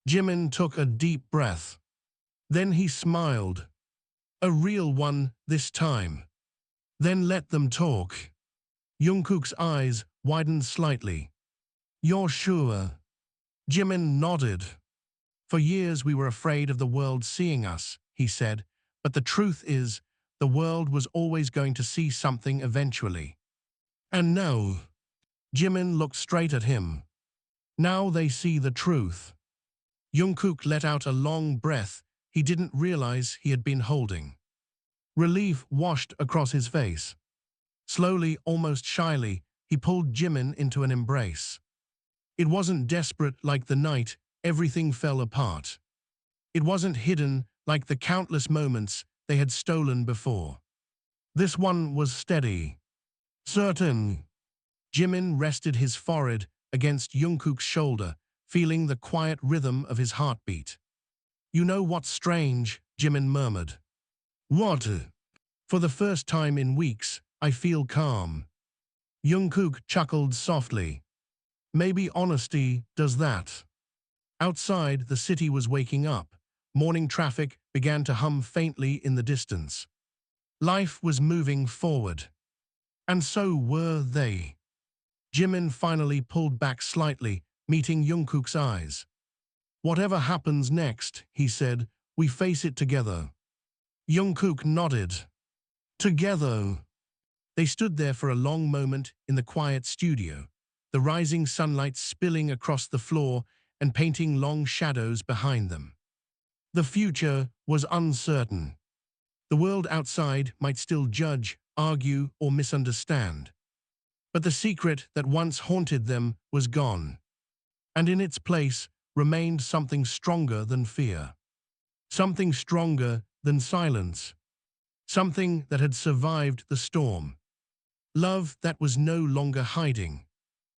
Jimin took a deep breath. Then he smiled. A real one this time. "Then let them talk." Jungkook's eyes widened slightly. "You're sure?" Jimin nodded. For years we were afraid of the world seeing us, he said, but the truth is, the world was always going to see something eventually. And now, Jimin looked straight at him. Now they see the truth. Jungkook let out a long breath he didn't realize he had been holding. Relief washed across his face. Slowly, almost shyly, he pulled Jimin into an embrace. It wasn't desperate like the night everything fell apart. It wasn't hidden like the countless moments they had stolen before. This one was steady. Certain. Jimin rested his forehead against Jungkook's shoulder, feeling the quiet rhythm of his heartbeat. You know what's strange? Jimin murmured. What? For the first time in weeks, I feel calm. Jungkook chuckled softly. Maybe honesty does that. Outside, the city was waking up. Morning traffic began to hum faintly in the distance. Life was moving forward. And so were they. Jimin finally pulled back slightly, meeting Jungkook's eyes. Whatever happens next, he said, we face it together. Jungkook nodded. Together. They stood there for a long moment in the quiet studio, the rising sunlight spilling across the floor and painting long shadows behind them. The future was uncertain. The world outside might still judge, argue, or misunderstand. But the secret that once haunted them was gone. And in its place remained something stronger than fear. Something stronger than silence. Something that had survived the storm. Love that was no longer hiding.